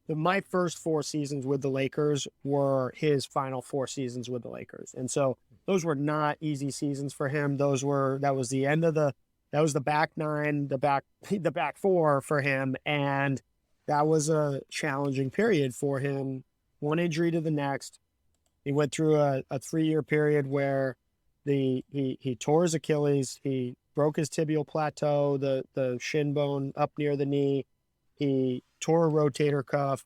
S1: My first 4 seasons with the Lakers were his final 4 seasons with the Lakers. And so those were not easy seasons for him. That was the end of that was the back 9, the back 4 for him. And that was a challenging period for him. One injury to the next. He went through a 3-year period where he tore his Achilles. He broke his tibial plateau, the shin bone up near the knee. He tore a rotator cuff,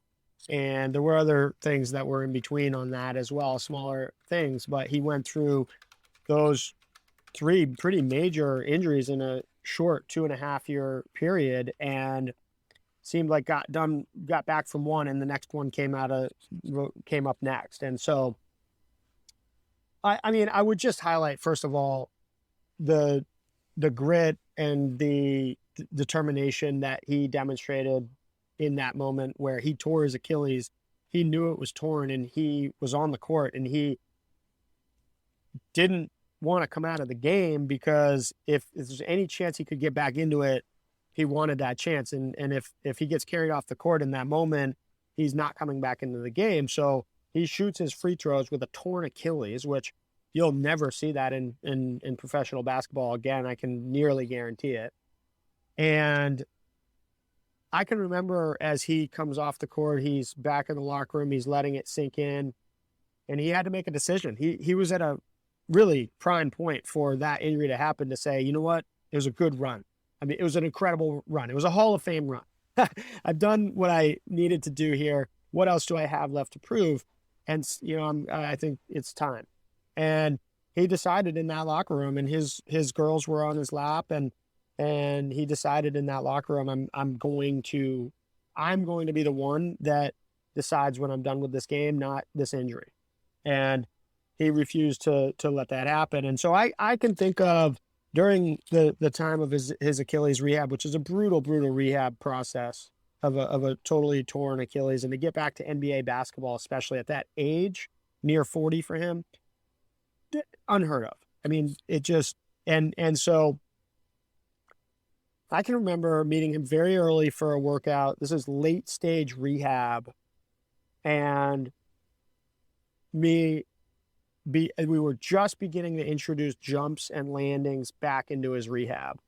S1: and there were other things that were in between on that as well, smaller things. But he went through those 3 pretty major injuries in a short 2.5-year period, and seemed like got back from one, and the next one came up next. And so, I mean, I would just highlight, first of all, the grit and the determination that he demonstrated in that moment where he tore his Achilles. He knew it was torn, and he was on the court, and he didn't want to come out of the game, because if there's any chance he could get back into it, he wanted that chance. And if he gets carried off the court in that moment, he's not coming back into the game. So he shoots his free throws with a torn Achilles, which you'll never see that in professional basketball again. I can nearly guarantee it. And I can remember as he comes off the court, he's back in the locker room, he's letting it sink in, and he had to make a decision. He was at a really prime point for that injury to happen, to say, you know what, it was a good run. I mean, it was an incredible run. It was a Hall of Fame run. I've done what I needed to do here. What else do I have left to prove? And, I think it's time. And he decided in that locker room, and his girls were on his lap, and he decided in that locker room, I'm going to be the one that decides when I'm done with this game, not this injury. And he refused to let that happen. And so I can think of during the time of his Achilles rehab, which is a brutal rehab process of a totally torn Achilles, and to get back to NBA basketball, especially at that age, near 40 for him, unheard of. I mean, it just, and so I can remember meeting him very early for a workout. This is late stage rehab, and we were just beginning to introduce jumps and landings back into his rehab.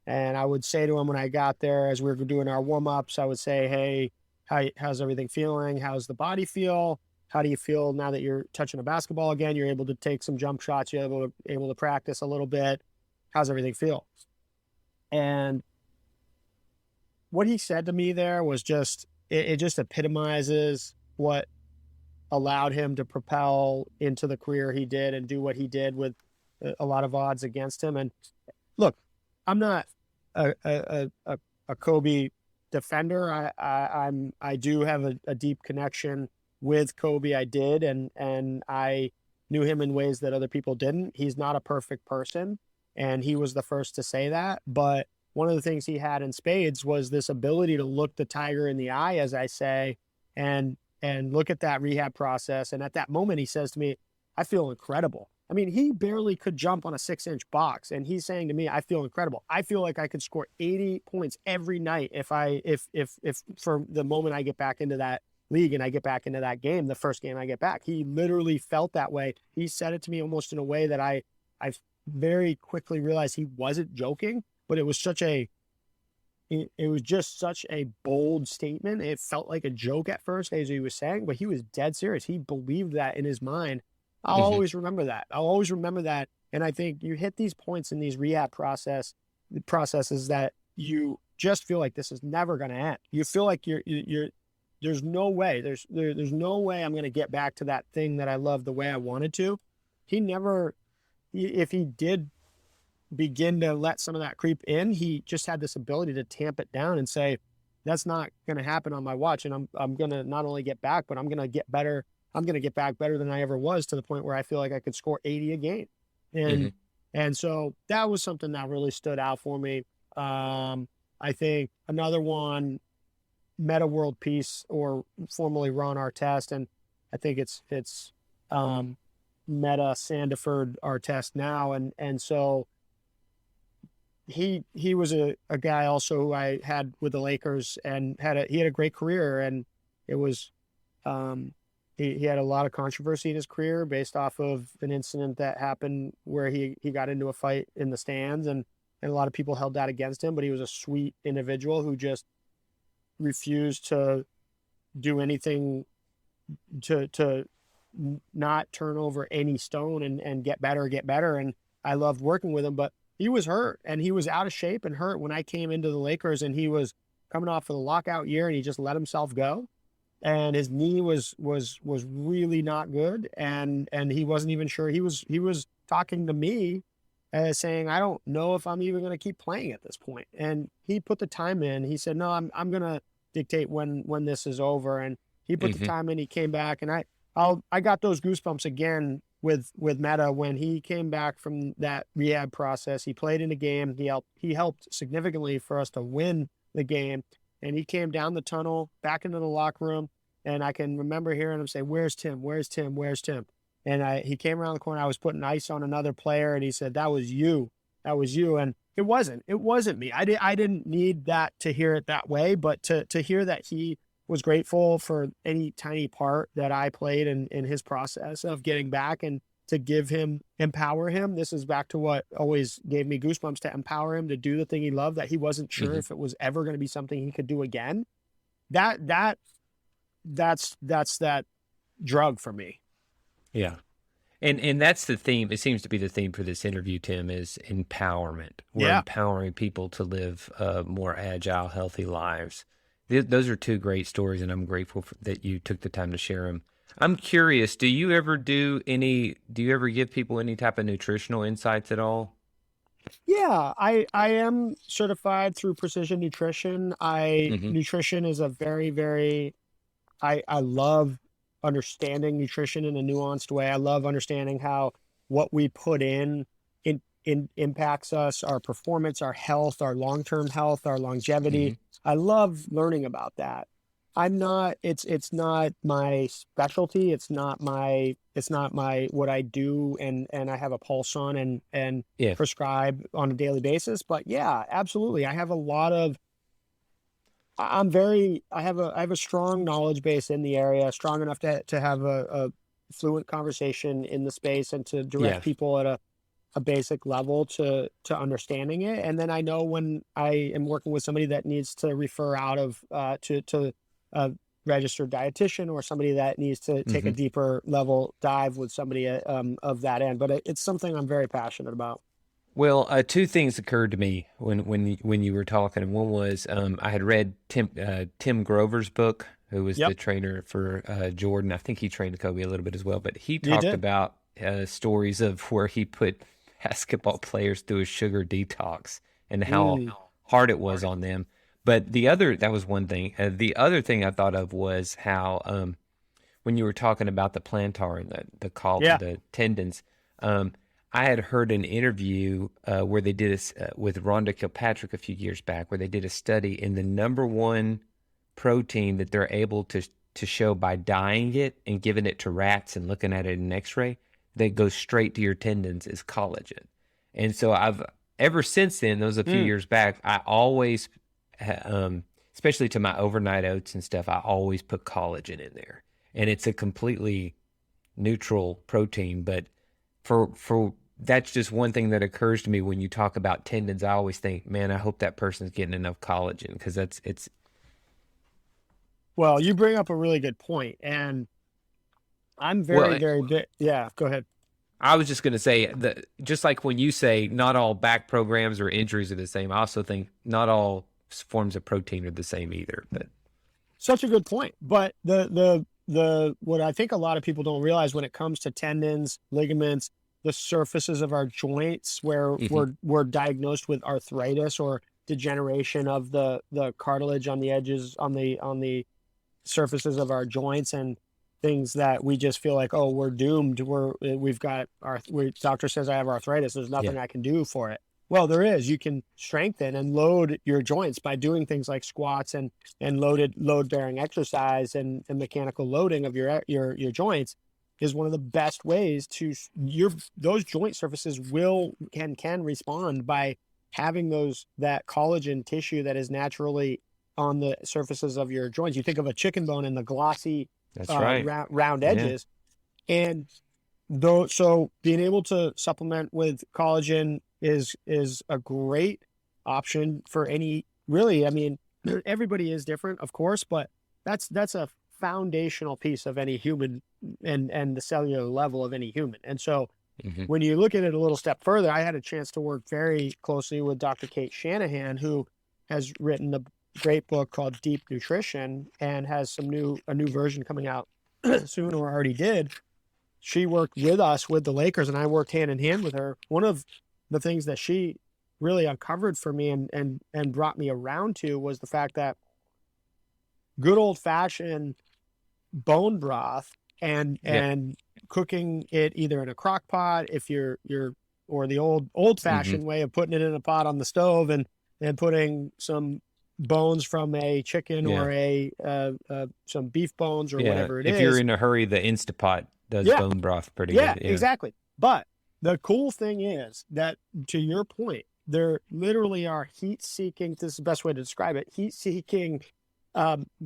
S1: And I would say to him when I got there, as we were doing our warm-ups, I would say, hey, how's everything feeling? How's the body feel? How do you feel now that you're touching a basketball again? You're able to take some jump shots. You're able to practice a little bit. How's everything feel? And what he said to me there was just, it just epitomizes what allowed him to propel into the career he did and do what he did with a lot of odds against him. And look, I'm not a Kobe defender. I do have a deep connection with Kobe. I did, and I knew him in ways that other people didn't. He's not a perfect person, and he was the first to say that. But one of the things he had in spades was this ability to look the tiger in the eye, as I say, and look at that rehab process. And at that moment, he says to me, I feel incredible. I mean, he barely could jump on a 6-inch box. And he's saying to me, I feel incredible. I feel like I could score 80 points every night if for the moment I get back into that league and I get back into that game, the first game I get back. He literally felt that way. He said it to me almost in a way that I very quickly realized he wasn't joking, but it was just such a bold statement. It felt like a joke at first, as he was saying, but he was dead serious. He believed that in his mind. I'll always remember that. I'll always remember that. And I think you hit these points in these rehab processes that you just feel like this is never going to end. You feel like there's no way. There's no way I'm going to get back to that thing that I love the way I wanted to. If he did begin to let some of that creep in, he just had this ability to tamp it down and say, that's not going to happen on my watch. And I'm going to not only get back, but I'm going to get better. I'm going to get back better than I ever was, to the point where I feel like I could score 80 a game. And so that was something that really stood out for me. I think another one, Meta World Peace, or formerly Ron Artest, and I think it's Meta Sandiford Artest now. And so he was a guy also who I had with the Lakers, and he had a great career, and it was, he had a lot of controversy in his career based off of an incident that happened where he got into a fight in the stands, and a lot of people held that against him, but he was a sweet individual who just refused to do anything to not turn over any stone and get better. And I loved working with him, but he was hurt, and he was out of shape and hurt when I came into the Lakers, and he was coming off of the lockout year, and he just let himself go. And his knee was really not good, and he wasn't even sure. He was talking to me, saying, I don't know if I'm even going to keep playing at this point. And he put the time in. He said, no, I'm going to dictate when this is over. And he put the time in. He came back, and I got those goosebumps again with Meta when he came back from that rehab process. He played in a game. He helped significantly for us to win the game. And he came down the tunnel, back into the locker room, and I can remember hearing him say, where's Tim? Where's Tim? Where's Tim? And he came around the corner. I was putting ice on another player, and he said, that was you. That was you. And it wasn't me. I didn't need that to hear it that way, but to hear that he was grateful for any tiny part that I played in his process of getting back, and to empower him. This is back to what always gave me goosebumps, to empower him to do the thing he loved, that he wasn't sure if it was ever going to be something he could do again. That's that drug for me.
S2: Yeah. And that's the theme. It seems to be the theme for this interview, Tim, is empowerment. We're empowering people to live more agile, healthy lives. Those are two great stories, and I'm grateful that you took the time to share them. I'm curious, do you ever give people any type of nutritional insights at all?
S1: Yeah, I am certified through Precision Nutrition. I
S2: Hmm.
S1: nutrition is a very I love understanding nutrition in a nuanced way. I love understanding how what we put in impacts us, our performance, our health, our long-term health, our longevity.
S2: Hmm.
S1: I love learning about that. I'm not, it's not my specialty. It's not my what I do and I have a pulse on and
S2: Yeah.
S1: prescribe on a daily basis. But yeah, absolutely. I have a lot of I'm very I have a strong knowledge base in the area, strong enough to have a fluent conversation in the space and to direct
S2: Yeah.
S1: people at a basic level to understanding it. And then I know when I am working with somebody that needs to refer out of to a registered dietitian or somebody that needs to take a
S2: Hmm.
S1: deeper level dive with somebody of that end. But it's something I'm very passionate about.
S2: Well, two things occurred to me when you were talking. And one was I had read Tim Grover's book, who was the
S1: Yep,
S2: trainer for Jordan. I think he trained Kobe a little bit as well, but he
S1: you
S2: talked
S1: did.
S2: about stories of where he put basketball players through a sugar detox and how
S1: Mm,
S2: hard it was on them. But that was one thing. The other thing I thought of was how when you were talking about the plantar and
S1: yeah.
S2: the tendons. Um, I had heard an interview where they did with Rhonda Kilpatrick a few years back, where they did a study in the number one protein that they're able to show by dyeing it and giving it to rats and looking at it in an X-ray that goes straight to your tendons is collagen. And so I've ever since then, those a few
S1: Mm.
S2: years back, I always, especially to my overnight oats and stuff, I always put collagen in there, and it's a completely neutral protein. But for that's just one thing that occurs to me when you talk about tendons. I always think, man, I hope that person's getting enough collagen because that's it's
S1: Well, you bring up a really good point, and I'm
S2: well.
S1: very big. Yeah, go ahead.
S2: I was just going to say that just like when you say not all back programs or injuries are the same, I also think not all forms of protein are the same either. But
S1: Such a good point. But what I think a lot of people don't realize when it comes to tendons, ligaments, the surfaces of our joints where
S2: hmm.
S1: we're diagnosed with arthritis or degeneration of the cartilage on the edges on the surfaces of our joints and things that we just feel like, oh, we're doomed. We've got doctor says I have arthritis. There's
S2: Yeah,
S1: nothing I can do for it. Well, there is. You can strengthen and load your joints by doing things like squats and load bearing exercise and mechanical loading of your joints is one of the best ways to your those joint surfaces will can respond by having that collagen tissue that is naturally on the surfaces of your joints. You think of a chicken bone and the glossy
S2: that's right.
S1: round
S2: Yeah.
S1: edges, and though so being able to supplement with collagen is a great option for any really. I mean, everybody is different, of course, but that's a foundational piece of any human and the cellular level of any human. And so
S2: Hmm.
S1: when you look at it a little step further, I had a chance to work very closely with Dr. Kate Shanahan, who has written a great book called Deep Nutrition and has a new version coming out soon or already did. She worked with us with the Lakers and I worked hand in hand with her. One of the things that she really uncovered for me and brought me around to was the fact that good old fashioned bone broth
S2: Yeah.
S1: and cooking it either in a crock pot if you're or the old
S2: Hmm.
S1: fashioned way of putting it in a pot on the stove and putting some bones from a chicken
S2: Yeah.
S1: or a some beef bones or
S2: Yeah.
S1: whatever it
S2: If you're
S1: is.
S2: in a hurry, the Instapot does
S1: Yeah,
S2: bone broth pretty
S1: yeah,
S2: good. Yeah.
S1: exactly. But the cool thing is that, to your point, there literally are heat seeking, this is the best way to describe it, heat seeking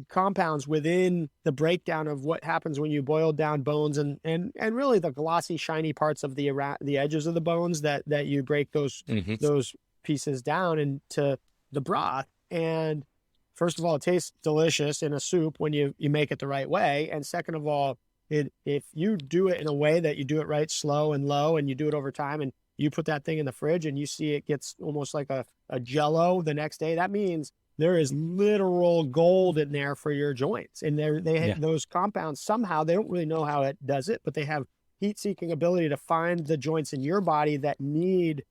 S1: compounds within the breakdown of what happens when you boil down bones and really the glossy, shiny parts of the edges of the bones that you break
S2: Hmm.
S1: those pieces down into the broth. And first of all, it tastes delicious in a soup when you make it the right way. And second of all, if you do it in a way that you do it right, slow and low, and you do it over time, and you put that thing in the fridge and you see it gets almost like a jello the next day, that means there is literal gold in there for your joints. And those compounds, somehow, they don't really know how it does it, but they have heat-seeking ability to find the joints in your body that need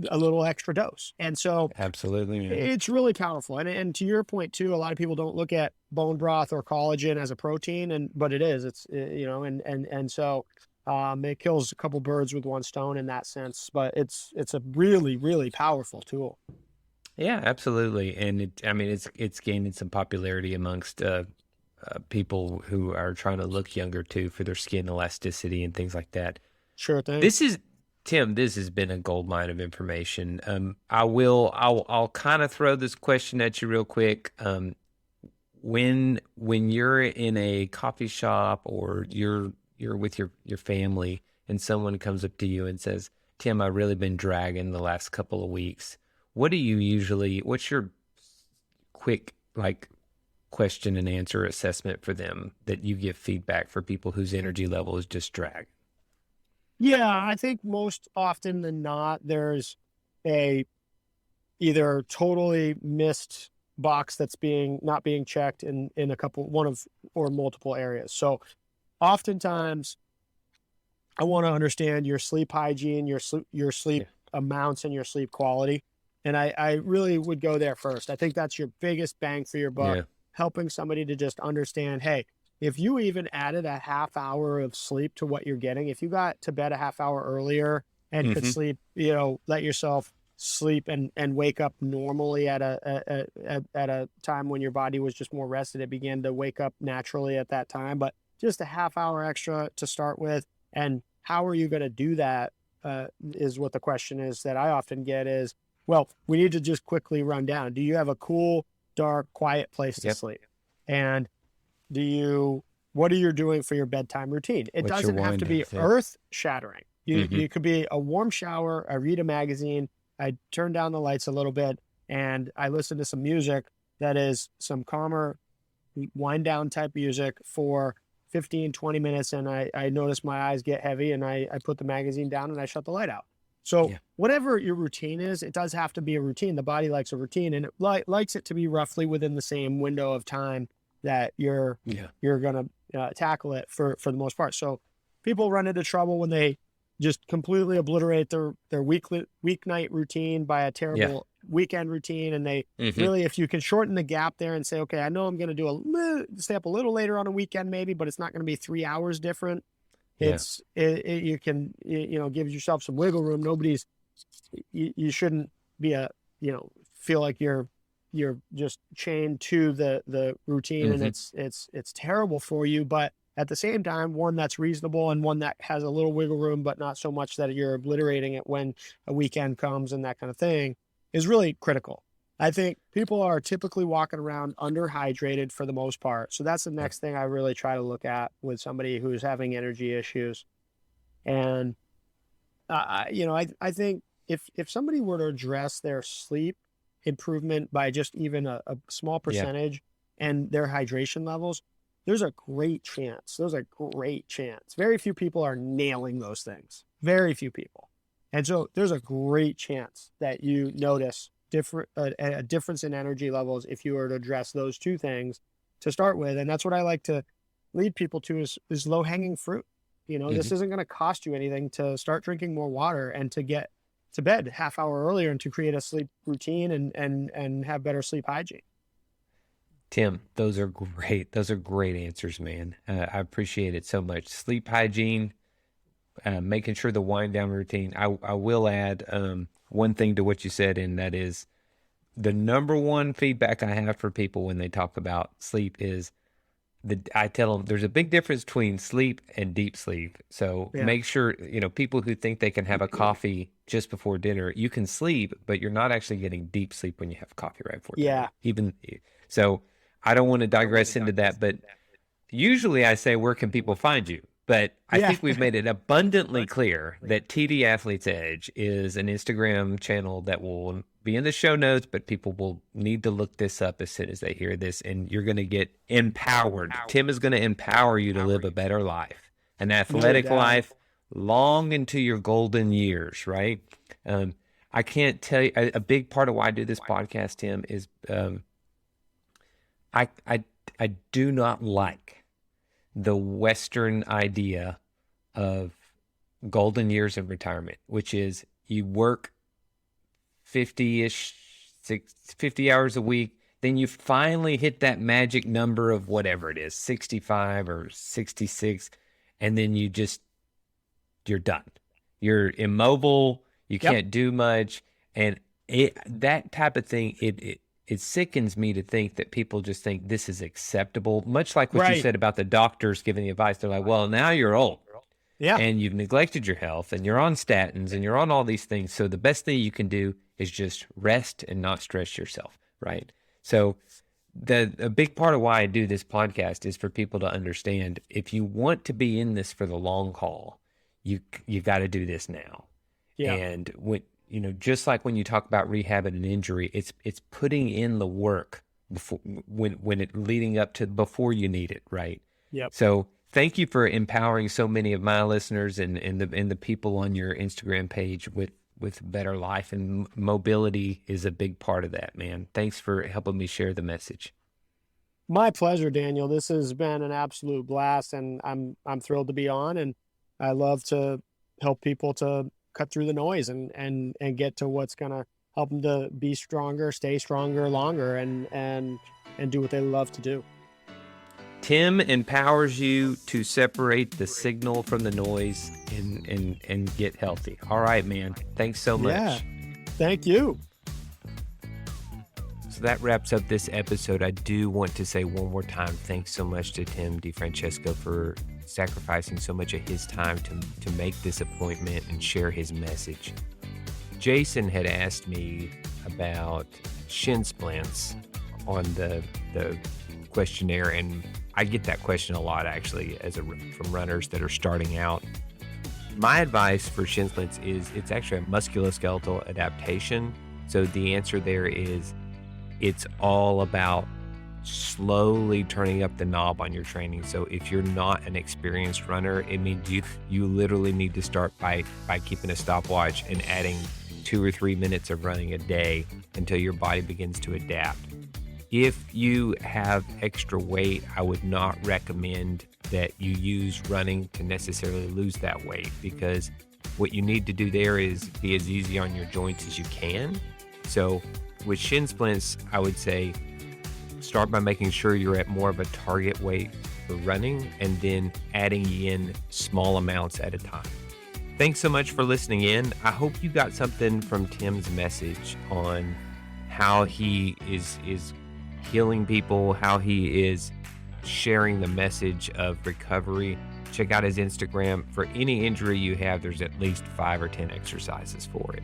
S1: a little extra dose. And so
S2: Absolutely, man.
S1: it's really powerful. And to your point too, a lot of people don't look at bone broth or collagen as a protein, but it is. It's and so it kills a couple birds with one stone in that sense. But it's a really, really powerful tool.
S2: Yeah, absolutely. And it's gaining some popularity amongst people who are trying to look younger too, for their skin elasticity and things like that.
S1: Sure thing.
S2: Tim, this has been a gold mine of information. I'll kind of throw this question at you real quick. When you're in a coffee shop or you're with your family and someone comes up to you and says, Tim, I've really been dragging the last couple of weeks. What's your quick question and answer assessment for them that you give feedback for people whose energy level is just drag?
S1: Yeah, I think most often than not, there's a either totally missed box that's not being checked in one of or multiple areas. So oftentimes I want to understand your sleep hygiene, your sleep amounts, and your sleep quality. And I really would go there first. I think that's your biggest bang for your buck, helping somebody to just understand, hey, if you even added a half hour of sleep to what you're getting, if you got to bed a half hour earlier and could sleep, let yourself sleep and wake up normally at a time when your body was just more rested, it began to wake up naturally at that time. But just a half hour extra to start with. And how are you going to do that is what the question is that I often get is, well, we need to just quickly run down. Do you have a cool, dark, quiet place to sleep? And what are you doing for your bedtime routine? It doesn't have to be earth shattering. You could be a warm shower. I read a magazine. I turn down the lights a little bit and I listen to some music that is some calmer wind down type music for 15, 20 minutes. And I notice my eyes get heavy and I put the magazine down and I shut the light out. So whatever your routine is, it does have to be a routine. The body likes a routine and it likes it to be roughly within the same window of time that you're going to tackle it for the most part. So people run into trouble when they just completely obliterate their weeknight routine by a terrible weekend routine. And they really, if you can shorten the gap there and say, okay, I know I'm going to stay up a little later on a weekend maybe, but it's not going to be 3 hours different. You can give yourself some wiggle room. You shouldn't be feel like you're just chained to the routine and it's terrible for you. But at the same time, one that's reasonable and one that has a little wiggle room, but not so much that you're obliterating it when a weekend comes and that kind of thing is really critical. I think people are typically walking around underhydrated for the most part. So that's the next thing I really try to look at with somebody who's having energy issues. And, I think if somebody were to address their sleep improvement by just even a small percentage and their hydration levels, there's a great chance. Very few people are nailing those things. Very few people. And so there's a great chance that you notice a difference in energy levels if you were to address those two things to start with. And that's what I like to lead people to is low-hanging fruit. This isn't going to cost you anything to start drinking more water and to get to bed half hour earlier and to create a sleep routine and have better sleep hygiene.
S2: Tim, those are great. Those are great answers, man. I appreciate it so much. Sleep hygiene, making sure the wind down routine. I will add one thing to what you said, and that is the number one feedback I have for people when they talk about sleep is I tell them there's a big difference between sleep and deep sleep. So make sure, people who think they can have a coffee just before dinner, you can sleep, but you're not actually getting deep sleep when you have coffee right before dinner. So I don't want to digress into that, but usually I say, where can people find you? But I think we've made it abundantly clear that TD Athlete's Edge is an Instagram channel that will be in the show notes, but people will need to look this up as soon as they hear this, and you're going to get empowered. Tim is going to empower you to live a better life, an athletic life, long into your golden years, right? I can't tell you, a big part of why I do this podcast, Tim, is I do not like the Western idea of golden years of retirement, which is you work 50-ish, 50 hours a week, then you finally hit that magic number of whatever it is, 65 or 66, and then you're done. You're immobile, you can't do much, and that type of thing, it sickens me to think that people just think this is acceptable, much like what you said about the doctors giving the advice. They're like, well, now you're old. Yeah. And you've neglected your health, and you're on statins, and you're on all these things. So the best thing you can do is just rest and not stress yourself, right? So a big part of why I do this podcast is for people to understand, if you want to be in this for the long haul, you got to do this now. Yeah. And just like when you talk about rehab and an injury, it's putting in the work before leading up to before you need it, right? Yep. So thank you for empowering so many of my listeners and the people on your Instagram page with better life, and mobility is a big part of that, man. Thanks for helping me share the message.
S1: My pleasure, Daniel. This has been an absolute blast, and I'm thrilled to be on, and I love to help people to cut through the noise and get to what's going to help them to be stronger, stay stronger longer, and do what they love to do.
S2: Tim empowers you to separate the signal from the noise and get healthy. All right, man. Thanks so much.
S1: Yeah, thank you.
S2: So that wraps up this episode. I do want to say one more time, thanks so much to Tim Difrancesco for sacrificing so much of his time to make this appointment and share his message. Jason had asked me about shin splints on the questionnaire, and I get that question a lot, actually, from runners that are starting out. My advice for shin splints is it's actually a musculoskeletal adaptation. So the answer there is it's all about slowly turning up the knob on your training. So if you're not an experienced runner, it means you literally need to start by keeping a stopwatch and adding 2 or 3 minutes of running a day until your body begins to adapt. If you have extra weight, I would not recommend that you use running to necessarily lose that weight, because what you need to do there is be as easy on your joints as you can. So with shin splints, I would say start by making sure you're at more of a target weight for running, and then adding in small amounts at a time. Thanks so much for listening in. I hope you got something from Tim's message on how he is healing people, how he is sharing the message of recovery. Check out his Instagram. For any injury you have, there's at least 5 or 10 exercises for it.